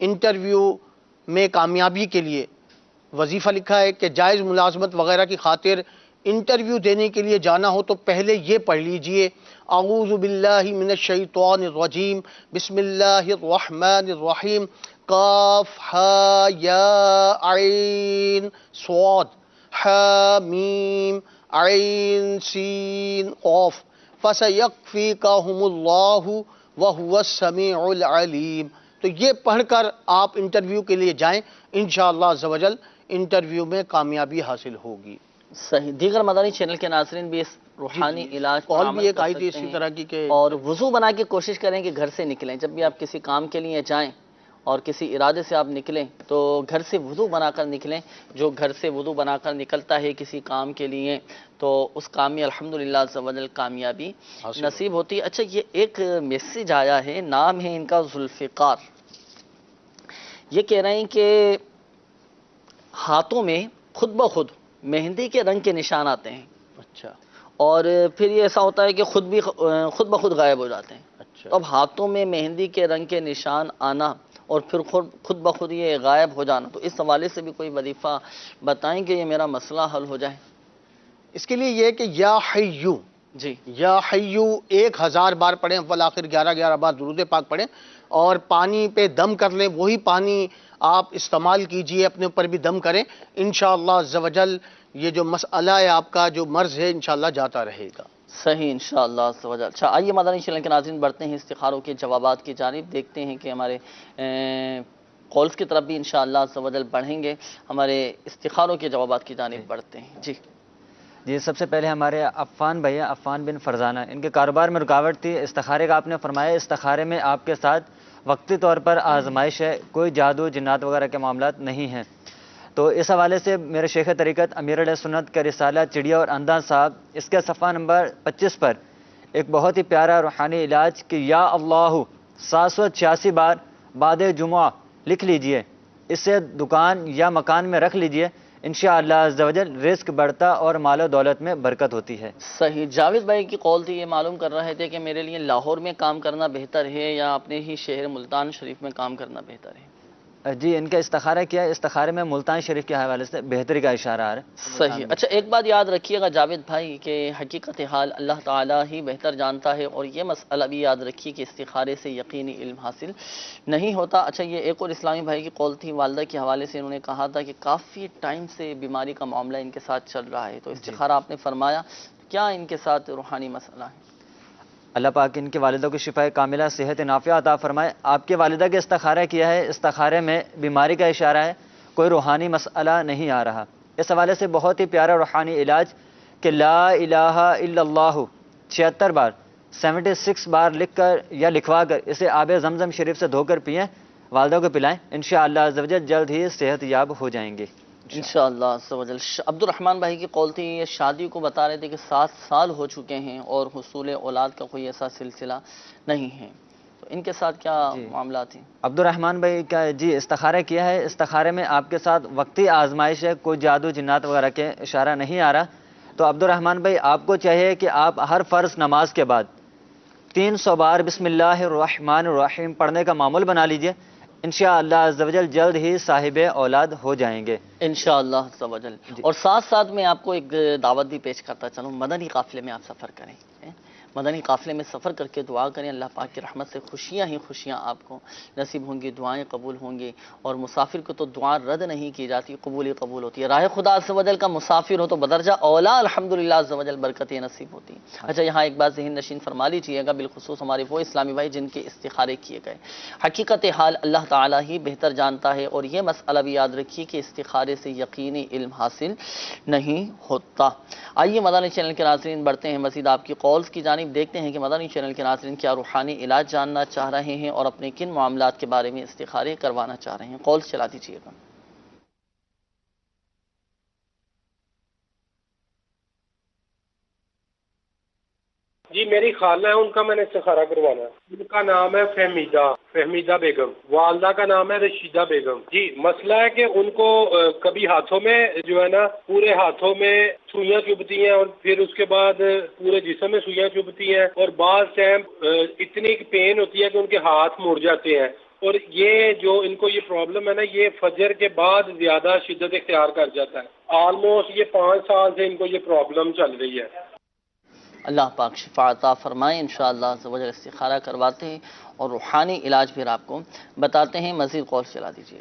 انٹرویو میں کامیابی کے لیے وظیفہ لکھا ہے کہ جائز ملازمت وغیرہ کی خاطر انٹرویو دینے کے لیے جانا ہو تو پہلے یہ پڑھ لیجئے اعوذ باللہ من الشیطان الرجیم بسم اللہ الرحمن الرحیم قاف ہا یا عین صاد ہا میم عین سین قاف فسیکفیکہم اللہ وہو السمیع العلیم۔ تو یہ پڑھ کر آپ انٹرویو کے لیے جائیں، انشاءاللہ عز و جل انٹرویو میں کامیابی حاصل ہوگی۔ صحیح۔ دیگر مدانی چینل کے ناظرین بھی اس روحانی علاج پر عمل بھی کر ایک سکتے اسی ہیں طرح کی اور وضو بنا کے کوشش کریں کہ گھر سے نکلیں۔ جب بھی آپ کسی کام کے لیے جائیں اور کسی ارادے سے آپ نکلیں تو گھر سے وضو بنا کر نکلیں۔ جو گھر سے وضو بنا کر نکلتا ہے کسی کام کے لیے تو اس کام میں الحمدللہ عز و جل کامیابی نصیب ہوتی ہے۔ اچھا یہ ایک میسیج آیا ہے، نام ہے ان کا ذوالفقار، یہ کہہ رہے ہیں کہ ہاتھوں میں خود بخود مہندی کے رنگ کے نشان آتے ہیں، اچھا، اور پھر یہ ایسا ہوتا ہے کہ خود بخود غائب ہو جاتے ہیں۔ اچھا، تو اب ہاتھوں میں مہندی کے رنگ کے نشان آنا اور پھر خود بخود یہ غائب ہو جانا، تو اس حوالے سے بھی کوئی وظیفہ بتائیں کہ یہ میرا مسئلہ حل ہو جائے۔ اس کے لیے یہ کہ یا حیو، جی یا حیو 1000 بار پڑھیں، اول آخر 11 بار درود پاک پڑھیں اور پانی پہ دم کر لیں، وہی پانی آپ استعمال کیجئے، اپنے اوپر بھی دم کریں، انشاءاللہ عز و جل یہ جو مسئلہ ہے آپ کا جو مرض ہے انشاءاللہ جاتا رہے گا۔ صحیح انشاءاللہ عز و جل۔ اچھا آئیے مدنی چینل کے ناظرین بڑھتے ہیں استخاروں کے جوابات کی جانب، دیکھتے ہیں کہ ہمارے کالز کی طرف بھی انشاءاللہ عز و جل بڑھیں گے، ہمارے استخاروں کے جوابات کی جانب بڑھتے ہیں۔ جی سب سے پہلے ہمارے عفان بھیا، عفان بن فرزانہ، ان کے کاروبار میں رکاوٹ تھی، استخارے کا آپ نے فرمایا، استخارے میں آپ کے ساتھ وقتی طور پر آزمائش ہے، کوئی جادو جنات وغیرہ کے معاملات نہیں ہیں۔ تو اس حوالے سے میرے شیخ طریقت امیر علیہ سنت کا رسالہ چڑیا اور اندھا صاحب، اس کے صفحہ نمبر 25 پر ایک بہت ہی پیارا روحانی علاج کہ یا اللہ 786 بار بعد جمعہ لکھ لیجئے، اس سے دکان یا مکان میں رکھ لیجئے، انشاءاللہ عز و جل رزق بڑھتا اور مال و دولت میں برکت ہوتی ہے۔ صحیح۔ جاوید بھائی کی قول تھی، یہ معلوم کر رہے تھے کہ میرے لیے لاہور میں کام کرنا بہتر ہے یا اپنے ہی شہر ملتان شریف میں کام کرنا بہتر ہے؟ جی ان کا استخارہ کیا ہے، استخارے میں ملتان شریف کے حوالے سے بہتری کا اشارہ آ رہا ہے۔ صحیح۔ اچھا ایک بات یاد رکھیے گا جاوید بھائی کہ حقیقت حال اللہ تعالیٰ ہی بہتر جانتا ہے، اور یہ مسئلہ بھی یاد رکھیے کہ استخارے سے یقینی علم حاصل نہیں ہوتا۔ اچھا یہ ایک اور اسلامی بھائی کی قول تھی، والدہ کے حوالے سے انہوں نے کہا تھا کہ کافی ٹائم سے بیماری کا معاملہ ان کے ساتھ چل رہا ہے، تو استخارہ آپ نے فرمایا، کیا ان کے ساتھ روحانی مسئلہ ہے؟ اللہ پاک ان کے والدہ کو شفا کاملہ صحت نافعہ عطا فرمائے۔ آپ کے والدہ کے استخارہ کیا ہے، استخارے میں بیماری کا اشارہ ہے، کوئی روحانی مسئلہ نہیں آ رہا۔ اس حوالے سے بہت ہی پیارا روحانی علاج کہ لا الہ الا اللہ 76 بار 76 بار لکھ کر یا لکھوا کر اسے آب زمزم شریف سے دھو کر پئیں، والدہ کو پلائیں، انشاءاللہ عز و جل جلد ہی صحت یاب ہو جائیں گے انشاءاللہ عز و جل۔ عبد الرحمن بھائی کی قول تھی، یہ شادی کو بتا رہے تھے کہ 7 سال ہو چکے ہیں اور حصول اولاد کا کوئی ایسا سلسلہ نہیں ہے، تو ان کے ساتھ کیا معاملات ہیں؟ عبد الرحمن بھائی کا جی استخارہ کیا ہے، استخارے میں آپ کے ساتھ وقتی آزمائش ہے، کوئی جادو جنات وغیرہ کے اشارہ نہیں آ رہا. تو عبد الرحمن بھائی آپ کو چاہیے کہ آپ ہر فرض نماز کے بعد 300 بار بسم اللہ الرحمن الرحیم پڑھنے کا معمول بنا لیجئے. انشاءاللہ عز و جل جلد ہی صاحب اولاد ہو جائیں گے انشاءاللہ عز و جل. اور ساتھ ساتھ میں آپ کو ایک دعوت بھی پیش کرتا چلوں، مدنی قافلے میں آپ سفر کریں. مدنی قافلے میں سفر کر کے دعا کریں، اللہ پاک کی رحمت سے خوشیاں ہی خوشیاں آپ کو نصیب ہوں گی، دعائیں قبول ہوں گی. اور مسافر کو تو دعا رد نہیں کی جاتی، قبول ہی قبول ہوتی ہے. راہ خدا عز و جل کا مسافر ہو تو بدرجہ اولا الحمدللہ عز و جل برکتیں نصیب ہوتی ہیں. اچھا یہاں ایک بات ذہن نشین فرما لیجیے گا، بالخصوص ہمارے وہ اسلامی بھائی جن کے استخارے کیے گئے. حقیقت حال اللہ تعالیٰ ہی بہتر جانتا ہے، اور یہ مسئلہ بھی یاد رکھیے کہ استخارے سے یقینی علم حاصل نہیں ہوتا. آئیے مدنی چینل کے ناظرین بڑھتے ہیں مزید آپ کی کالز کی جانب. دیکھتے ہیں کہ مدنی چینل کے ناظرین کیا روحانی علاج جاننا چاہ رہے ہیں اور اپنے کن معاملات کے بارے میں استخارے کروانا چاہ رہے ہیں. کالز چلا دیجیے گا. جی میری خالہ ہے، ان کا میں نے استخارہ کروانا ہے. ان کا نام ہے فہمیدہ بیگم، والدہ کا نام ہے رشیدہ بیگم. جی مسئلہ ہے کہ ان کو کبھی ہاتھوں میں جو ہے نا پورے ہاتھوں میں سوئیاں چبھتی ہیں، اور پھر اس کے بعد پورے جسم میں سوئیاں چبھتی ہیں، اور بعض ٹائم اتنی پین ہوتی ہے کہ ان کے ہاتھ مڑ جاتے ہیں. اور یہ جو ان کو یہ پرابلم ہے نا، یہ فجر کے بعد زیادہ شدت اختیار کر جاتا ہے. آلموسٹ یہ 5 سال سے ان کو یہ پرابلم چل رہی ہے. اللہ پاک شفا عطا فرمائے. انشاءاللہ عز و جل استخارہ کرواتے ہیں اور روحانی علاج پھر آپ کو بتاتے ہیں. مزید کال چلا دیجیے.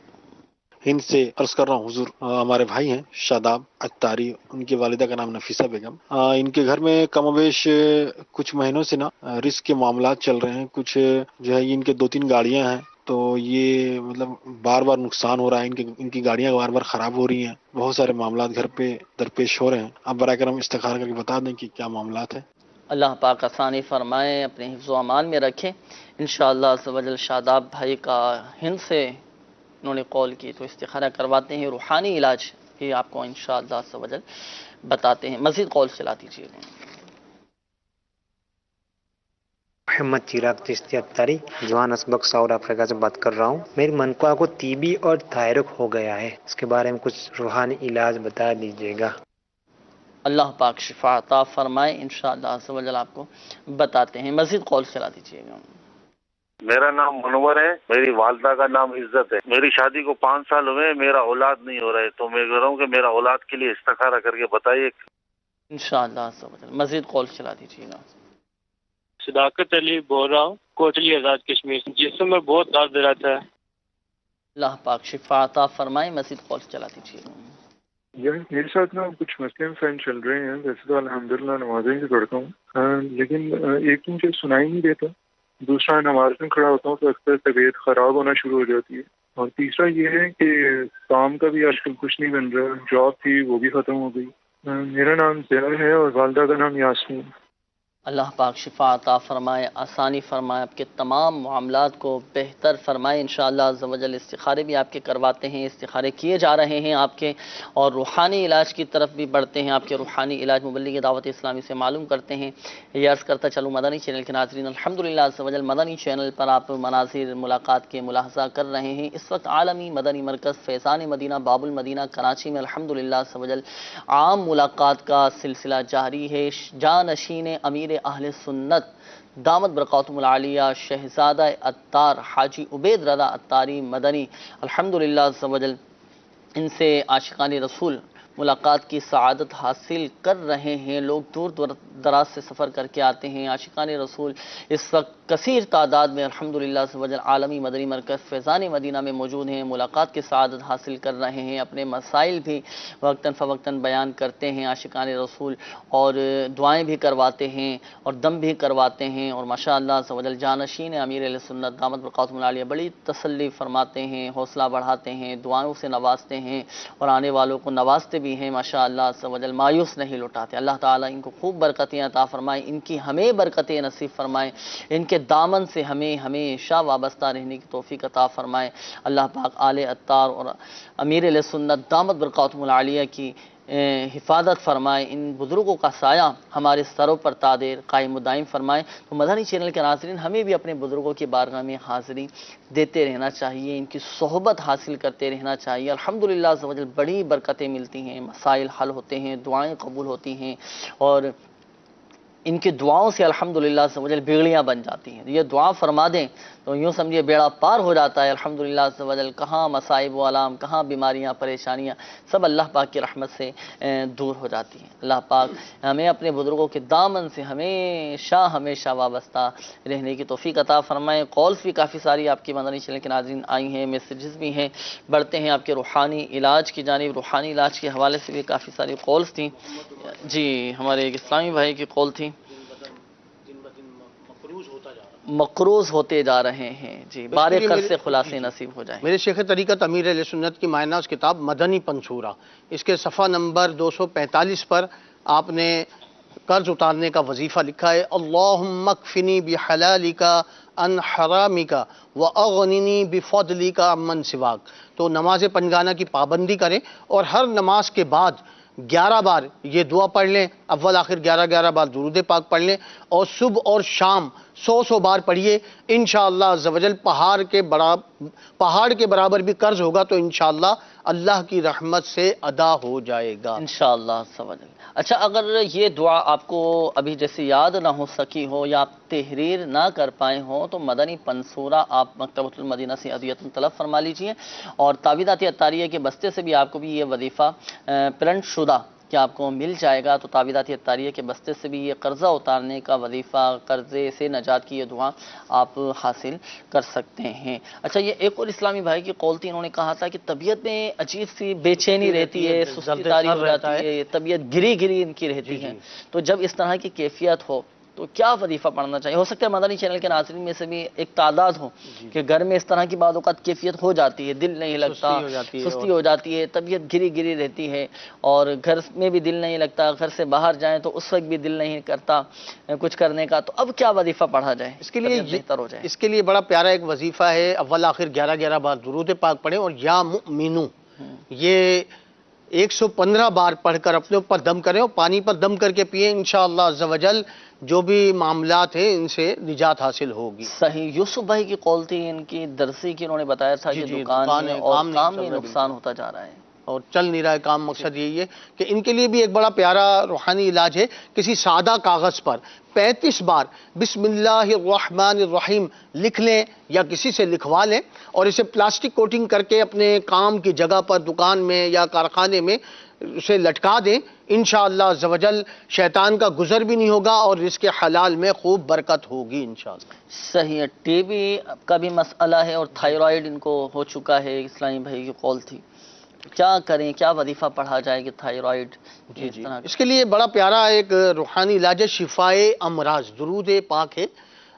ہند سے عرض کر رہا ہوں حضور، ہمارے بھائی ہیں شاداب اتاری، ان کی والدہ کا نام نفیسہ بیگم. ان کے گھر میں کم و بیش کچھ مہینوں سے نا رزق کے معاملات چل رہے ہیں. کچھ جو ہے ان کے 2-3 گاڑیاں ہیں، تو یہ مطلب بار بار نقصان ہو رہا ہے. ان کی گاڑیاں بار بار خراب ہو رہی ہیں. بہت سارے معاملات گھر پہ درپیش ہو رہے ہیں. آپ برائے کرم استخارہ کر کے بتا دیں کہ کیا معاملات ہیں. اللہ پاک آسانی فرمائے، اپنے حفظ و امان میں رکھیں. انشاءاللہ عز و جل شاداب بھائی کا ہند سے انہوں نے کال کی تو استخارہ کرواتے ہیں. روحانی علاج بھی آپ کو انشاءاللہ عز و جل بتاتے ہیں. مزید کال چلا دیجیے. محمد چراغ چشتی اتاری، جوان اسبق ساؤتھ افریقہ سے بات کر رہا ہوں. میری منقوا کو ٹی بی اور تھائرائڈ ہو گیا ہے، اس کے بارے میں کچھ روحانی علاج بتا دیجیے گا. اللہ پاک شفا عطا فرمائے. انشاءاللہ عز و جل آپ کو بتاتے ہیں. مزید کال چلا دیجیے گا. میرا نام منور ہے، میری والدہ کا نام عزت ہے. میری شادی کو 5 سال ہوئے، میرا اولاد نہیں ہو رہا ہے، تو میں کہہ رہا ہوں کہ میرا اولاد کے لیے استخارہ کر کے بتائیے. انشاءاللہ عز و جل مزید کال چلا دیجیے گا. صداقت علی بول رہا ہوں، کوٹلی آزاد کشمیر، جسم میں بہت درد رہتا ہے. اللہ پاک شفا عطا فرمائے. مزید کال چلا دیجیے گا. میرے ساتھ نا کچھ مسئلے فین چل رہے ہیں. ویسے تو الحمدللہ نمازیں بھی پڑھتا ہوں، لیکن ایک تو مجھے سنائی نہیں دیتا. دوسرا نماز میں کھڑا ہوتا ہوں تو اکثر طبیعت خراب ہونا شروع ہو جاتی ہے. اور تیسرا یہ ہے کہ کام کا بھی آج کل کچھ نہیں بن رہا. جاب تھی وہ بھی ختم ہو گئی. میرا نام زیاد ہے اور والدہ کا نام یاسمین. اللہ پاک شفا عطا فرمائے، آسانی فرمائے، آپ کے تمام معاملات کو بہتر فرمائے. انشاءاللہ عز و جل استخارے بھی آپ کے کرواتے ہیں، استخارے کیے جا رہے ہیں آپ کے، اور روحانی علاج کی طرف بھی بڑھتے ہیں. آپ کے روحانی علاج مبلغ دعوت اسلامی سے معلوم کرتے ہیں. یہ عرض کرتا چلوں مدنی چینل کے ناظرین، الحمدللہ عز و جل مدنی چینل پر آپ مناظر ملاقات کے ملاحظہ کر رہے ہیں. اس وقت عالمی مدنی مرکز فیضان مدینہ باب المدینہ کراچی میں الحمدللہ عز و جل عام ملاقات کا سلسلہ جاری ہے. جانشین امیر اہل سنت دامت برکاتہم العالیہ شہزادہ اتار حاجی عبید رضا اتاری مدنی الحمدللہ عز و جل ان سے عاشقان رسول ملاقات کی سعادت حاصل کر رہے ہیں. لوگ دور دراز سے سفر کر کے آتے ہیں. عاشقان رسول اس وقت کثیر تعداد میں الحمدللہ عز و جل عالمی مدنی مرکز فیضان مدینہ میں موجود ہیں. ملاقات کی سعادت حاصل کر رہے ہیں. اپنے مسائل بھی وقتاً فوقتاً بیان کرتے ہیں عاشقان رسول، اور دعائیں بھی کرواتے ہیں اور دم بھی کرواتے ہیں. اور ماشاءاللہ عز و جل جانشین امیر اہل سنت دامت برکاتہم العالیہ بڑی تسلی فرماتے ہیں، حوصلہ بڑھاتے ہیں، دعاؤں سے نوازتے ہیں، اور آنے والوں کو نوازتے بھی ہیں. ماشاءاللہ عز و جل مایوس نہیں لوٹاتے. اللہ تعالیٰ ان کو خوب برکتیں عطا فرمائے، ان کی ہمیں برکتیں نصیب فرمائے، ان کے دامن سے ہمیں ہمیشہ وابستہ رہنے کی توفیق عطا فرمائے. اللہ پاک آل اتار اور امیر اہل سنت دامت برکاتہم العالیہ کی حفاظت فرمائے، ان بزرگوں کا سایہ ہمارے سروں پر تادیر قائم و دائم فرمائے۔ تو مدنی چینل کے ناظرین، ہمیں بھی اپنے بزرگوں کی بارگاہ میں حاضری دیتے رہنا چاہیے، ان کی صحبت حاصل کرتے رہنا چاہیے۔ الحمدللہ عز و جل بڑی برکتیں ملتی ہیں، مسائل حل ہوتے ہیں، دعائیں قبول ہوتی ہیں، اور ان کی دعاؤں سے الحمدللہ عز و جل بیڑیاں بن جاتی ہیں۔ یہ دعا فرما دیں تو یوں سمجھے بیڑا پار ہو جاتا ہے الحمدللہ عز و جل۔ کہاں مصائب و علام، کہاں بیماریاں پریشانیاں، سب اللہ پاک کی رحمت سے دور ہو جاتی ہیں۔ اللہ پاک ہمیں اپنے بزرگوں کے دامن سے ہمیشہ ہمیشہ وابستہ رہنے کی توفیق عطا فرمائے۔ کالز بھی کافی ساری آپ کی مدنی چینل کے ناظرین آئی ہیں، میسیجز بھی ہیں۔ بڑھتے ہیں آپ کے روحانی علاج کی جانب۔ روحانی علاج کے حوالے سے بھی کافی ساری کالز تھیں۔ جی، ہمارے ایک اسلامی بھائی کی کال تھی، مقروض ہوتے جا رہے ہیں، جی بارے قرض سے خلاصے نصیب ہو جائیں۔ میرے شیخ طریقت امیر اہل سنت کی معناز کتاب مدنی پنصورہ، اس کے صفحہ نمبر 245 پر آپ نے قرض اتارنے کا وظیفہ لکھا ہے، اللہم اکفنی بحلالک عن حرامک واغننی بفضلک عمن سواک۔ تو نماز پنجگانہ کی پابندی کریں اور ہر نماز کے بعد 11 بار یہ دعا پڑھ لیں، اول آخر 11 بار درود پاک پڑھ لیں، اور صبح اور شام 100 بار پڑھیے۔ انشاءاللہ عز و جل پہاڑ کے برابر بھی قرض ہوگا تو انشاءاللہ اللہ کی رحمت سے ادا ہو جائے گا انشاءاللہ عز و جل۔ اچھا، اگر یہ دعا آپ کو ابھی جیسے یاد نہ ہو سکی ہو یا آپ تحریر نہ کر پائے ہوں تو مدنی پنصورہ آپ مکتبۃ المدینہ سے عطیۃ طلب فرما لیجئے، اور تعویذات عطاریہ کے بستے سے بھی آپ کو بھی یہ وظیفہ پرنٹ شدہ کہ آپ کو مل جائے گا۔ تو تعویذات عطاریہ کے بستے سے بھی یہ قرضہ اتارنے کا وظیفہ، قرضے سے نجات کی یہ دعا آپ حاصل کر سکتے ہیں۔ اچھا، یہ ایک اور اسلامی بھائی کی قول تھی، انہوں نے کہا تھا کہ طبیعت میں عجیب سی بے چینی رہتی ہے، سستی طاری ہو جاتی ہے، طبیعت گری ان کی رہتی ہے۔ تو جب اس طرح کی کیفیت ہو تو کیا وظیفہ پڑھنا چاہیے؟ ہو سکتا ہے مدنی چینل کے ناظرین میں سے بھی ایک تعداد ہو کہ گھر میں اس طرح کی بعض اوقات کیفیت ہو جاتی ہے، دل نہیں لگتا، سستی ہو جاتی ہے، طبیعت گری رہتی ہے، اور گھر میں بھی دل نہیں لگتا، گھر سے باہر جائیں تو اس وقت بھی دل نہیں کرتا کچھ کرنے کا، تو اب کیا وظیفہ پڑھا جائے اس کے لیے بہتر ہو جائے؟ اس کے لیے بڑا پیارا ایک وظیفہ ہے، اول آخر 11 بار درود پاک پڑھیں، اور یا مؤمنو یہ 115 بار پڑھ کر اپنے اوپر دم کریں اور پانی پر دم کر کے پئیں، انشاءاللہ عز و جل جو بھی معاملات ہیں ان سے نجات حاصل ہوگی۔ صحیح۔ یوسف بھائی کی قول تھی، ان کی درسی کی، انہوں نے بتایا تھا کہ دکان میں اور کام میں نقصان ہوتا جا رہا ہے اور چل نہیں رہا ہے کام۔ مقصد یہی ہے کہ ان کے لیے بھی ایک بڑا پیارا روحانی علاج ہے، کسی سادہ کاغذ پر 35 بار بسم اللہ الرحمن الرحیم لکھ لیں یا کسی سے لکھوا لیں، اور اسے پلاسٹک کوٹنگ کر کے اپنے کام کی جگہ پر، دکان میں یا کارخانے میں اسے لٹکا دیں، انشاءاللہ عز و جل شیطان کا گزر بھی نہیں ہوگا اور رزق حلال میں خوب برکت ہوگی انشاءاللہ۔ صحیح ہے۔ ٹی بی کا بھی مسئلہ ہے اور تھائرائیڈ ان کو ہو چکا ہے، اسلامی بھائی کی قول تھی، کیا کریں، کیا وظیفہ پڑھا جائے کہ تھائرائیڈ اس کے لیے بڑا پیارا ایک روحانی علاج ہے، شفائے امراض، درود پاک ہے،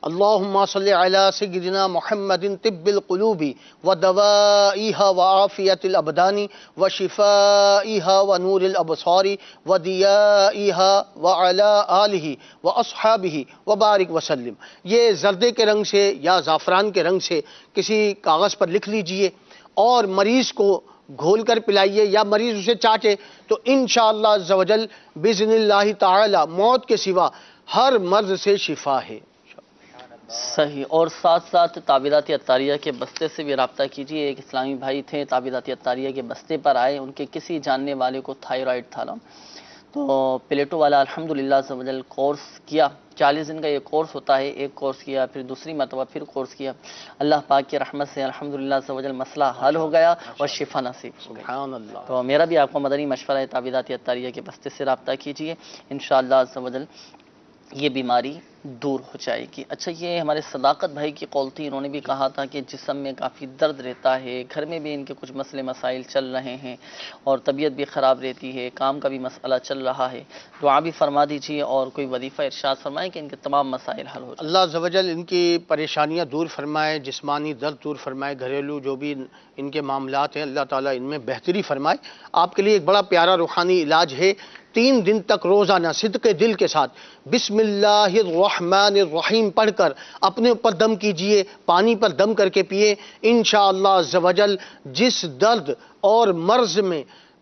اللہم صلی علی سیدنا محمد طب القلوب ودوائیہا وعافیت الابدان وشفائیہا ونور الابصار ودیائیہا وعلی آلہ واصحابہ وبارک وسلم۔ یہ زردے کے رنگ سے یا زعفران کے رنگ سے کسی کاغذ پر لکھ لیجئے اور مریض کو گھول کر پلائیے یا مریض اسے چاٹے تو انشاءاللہ عز و جل بإذن اللہ تعالی موت کے سوا ہر مرض سے شفا ہے۔ صحیح۔ اور ساتھ ساتھ تعویذات عطاریہ کے بستے سے بھی رابطہ کیجیے۔ ایک اسلامی بھائی تھے، تعویذات عطاریہ کے بستے پر آئے، ان کے کسی جاننے والے کو تھائرائیڈ تھا، تو پلیٹو والا الحمدللہ عز و جل کورس کیا، 40 دن کا یہ کورس ہوتا ہے، ایک کورس کیا، پھر دوسری مرتبہ پھر کورس کیا، اللہ پاک کی رحمت سے الحمدللہ عز و جل مسئلہ حل ہو گیا اور شفا نصیب ہو گئی۔ سبحان اللہ۔ تو میرا بھی آپ کو مدنی مشورہ ہے، تعویذات عطاریہ کے بستے سے رابطہ کیجیے، انشاءاللہ عز و جل یہ بیماری دور ہو جائے گی۔ اچھا، یہ ہمارے صداقت بھائی کی قول تھی، انہوں نے بھی کہا تھا کہ جسم میں کافی درد رہتا ہے، گھر میں بھی ان کے کچھ مسئلے مسائل چل رہے ہیں اور طبیعت بھی خراب رہتی ہے، کام کا بھی مسئلہ چل رہا ہے، دعا بھی فرما دیجیے اور کوئی وظیفہ ارشاد فرمائیں کہ ان کے تمام مسائل حل ہو جائیں۔ اللہ عز و جل ان کی پریشانیاں دور فرمائے، جسمانی درد دور فرمائے، گھریلو جو بھی ان کے معاملات ہیں اللہ تعالیٰ ان میں بہتری فرمائے۔ آپ کے لیے ایک بڑا پیارا روحانی علاج ہے، 3 دن تک روزانہ صدق دل کے ساتھ بسم اللہ الرحمن الرحیم پڑھ کر اپنے اوپر دم کیجئے، پانی پر دم کر کے پیئے، انشاءاللہ عز و جل جس درد اور مرض میں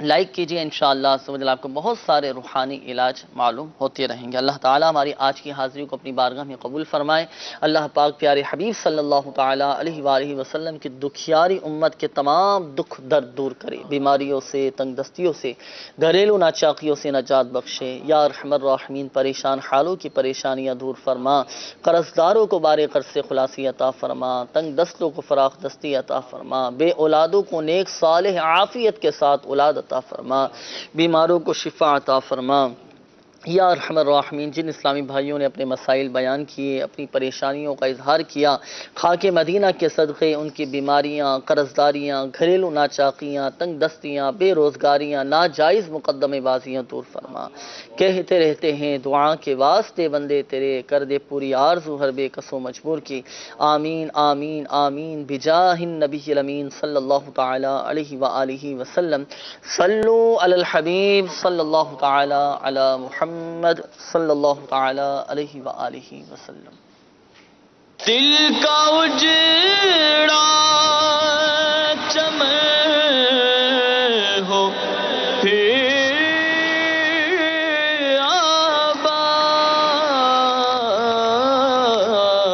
لائک کیجئے، انشاءاللہ سمجھ آپ کو بہت سارے روحانی علاج معلوم ہوتے رہیں گے۔ اللہ تعالیٰ ہماری آج کی حاضری کو اپنی بارگاہ میں قبول فرمائے۔ اللہ پاک پیارے حبیب صلی اللہ تعالیٰ علیہ وآلہ وسلم کی دکھیاری امت کے تمام دکھ درد دور کرے، بیماریوں سے، تنگ دستیوں سے، گھریلو ناچاقیوں سے نجات بخشے۔ یا ارحم الراحمین پریشان حالوں کی پریشانیاں دور فرما، قرض داروں کو بارے قرض سے خلاصی عطا فرما، تنگ دستوں کو فراخ دستی عطا فرما، بے اولادوں کو نیک صالح عافیت کے ساتھ اولاد عطا فرما، بیماروں کو شفا عطا فرما۔ یا ارحم الراحمین جن اسلامی بھائیوں نے اپنے مسائل بیان کیے، اپنی پریشانیوں کا اظہار کیا، خاک مدینہ کے صدقے ان کی بیماریاں، قرض داریاں، گھریلو ناچاقیاں، تنگ دستیاں، بے روزگاریاں، ناجائز مقدمے بازیاں دور فرما۔ کہتے رہتے ہیں دعا کے واسطے بندے تیرے، کر دے پوری آرزو ہر بے کس و مجبور کی۔ آمین آمین آمین بجاہ النبی الامین صلی اللہ تعالی علیہ وآلہ وسلم۔ صلو علی الحبیب صلی اللہ تعالی علی محمد صلی اللہ تعالی علیہ وآلہ وسلم۔ دل کا اجڑا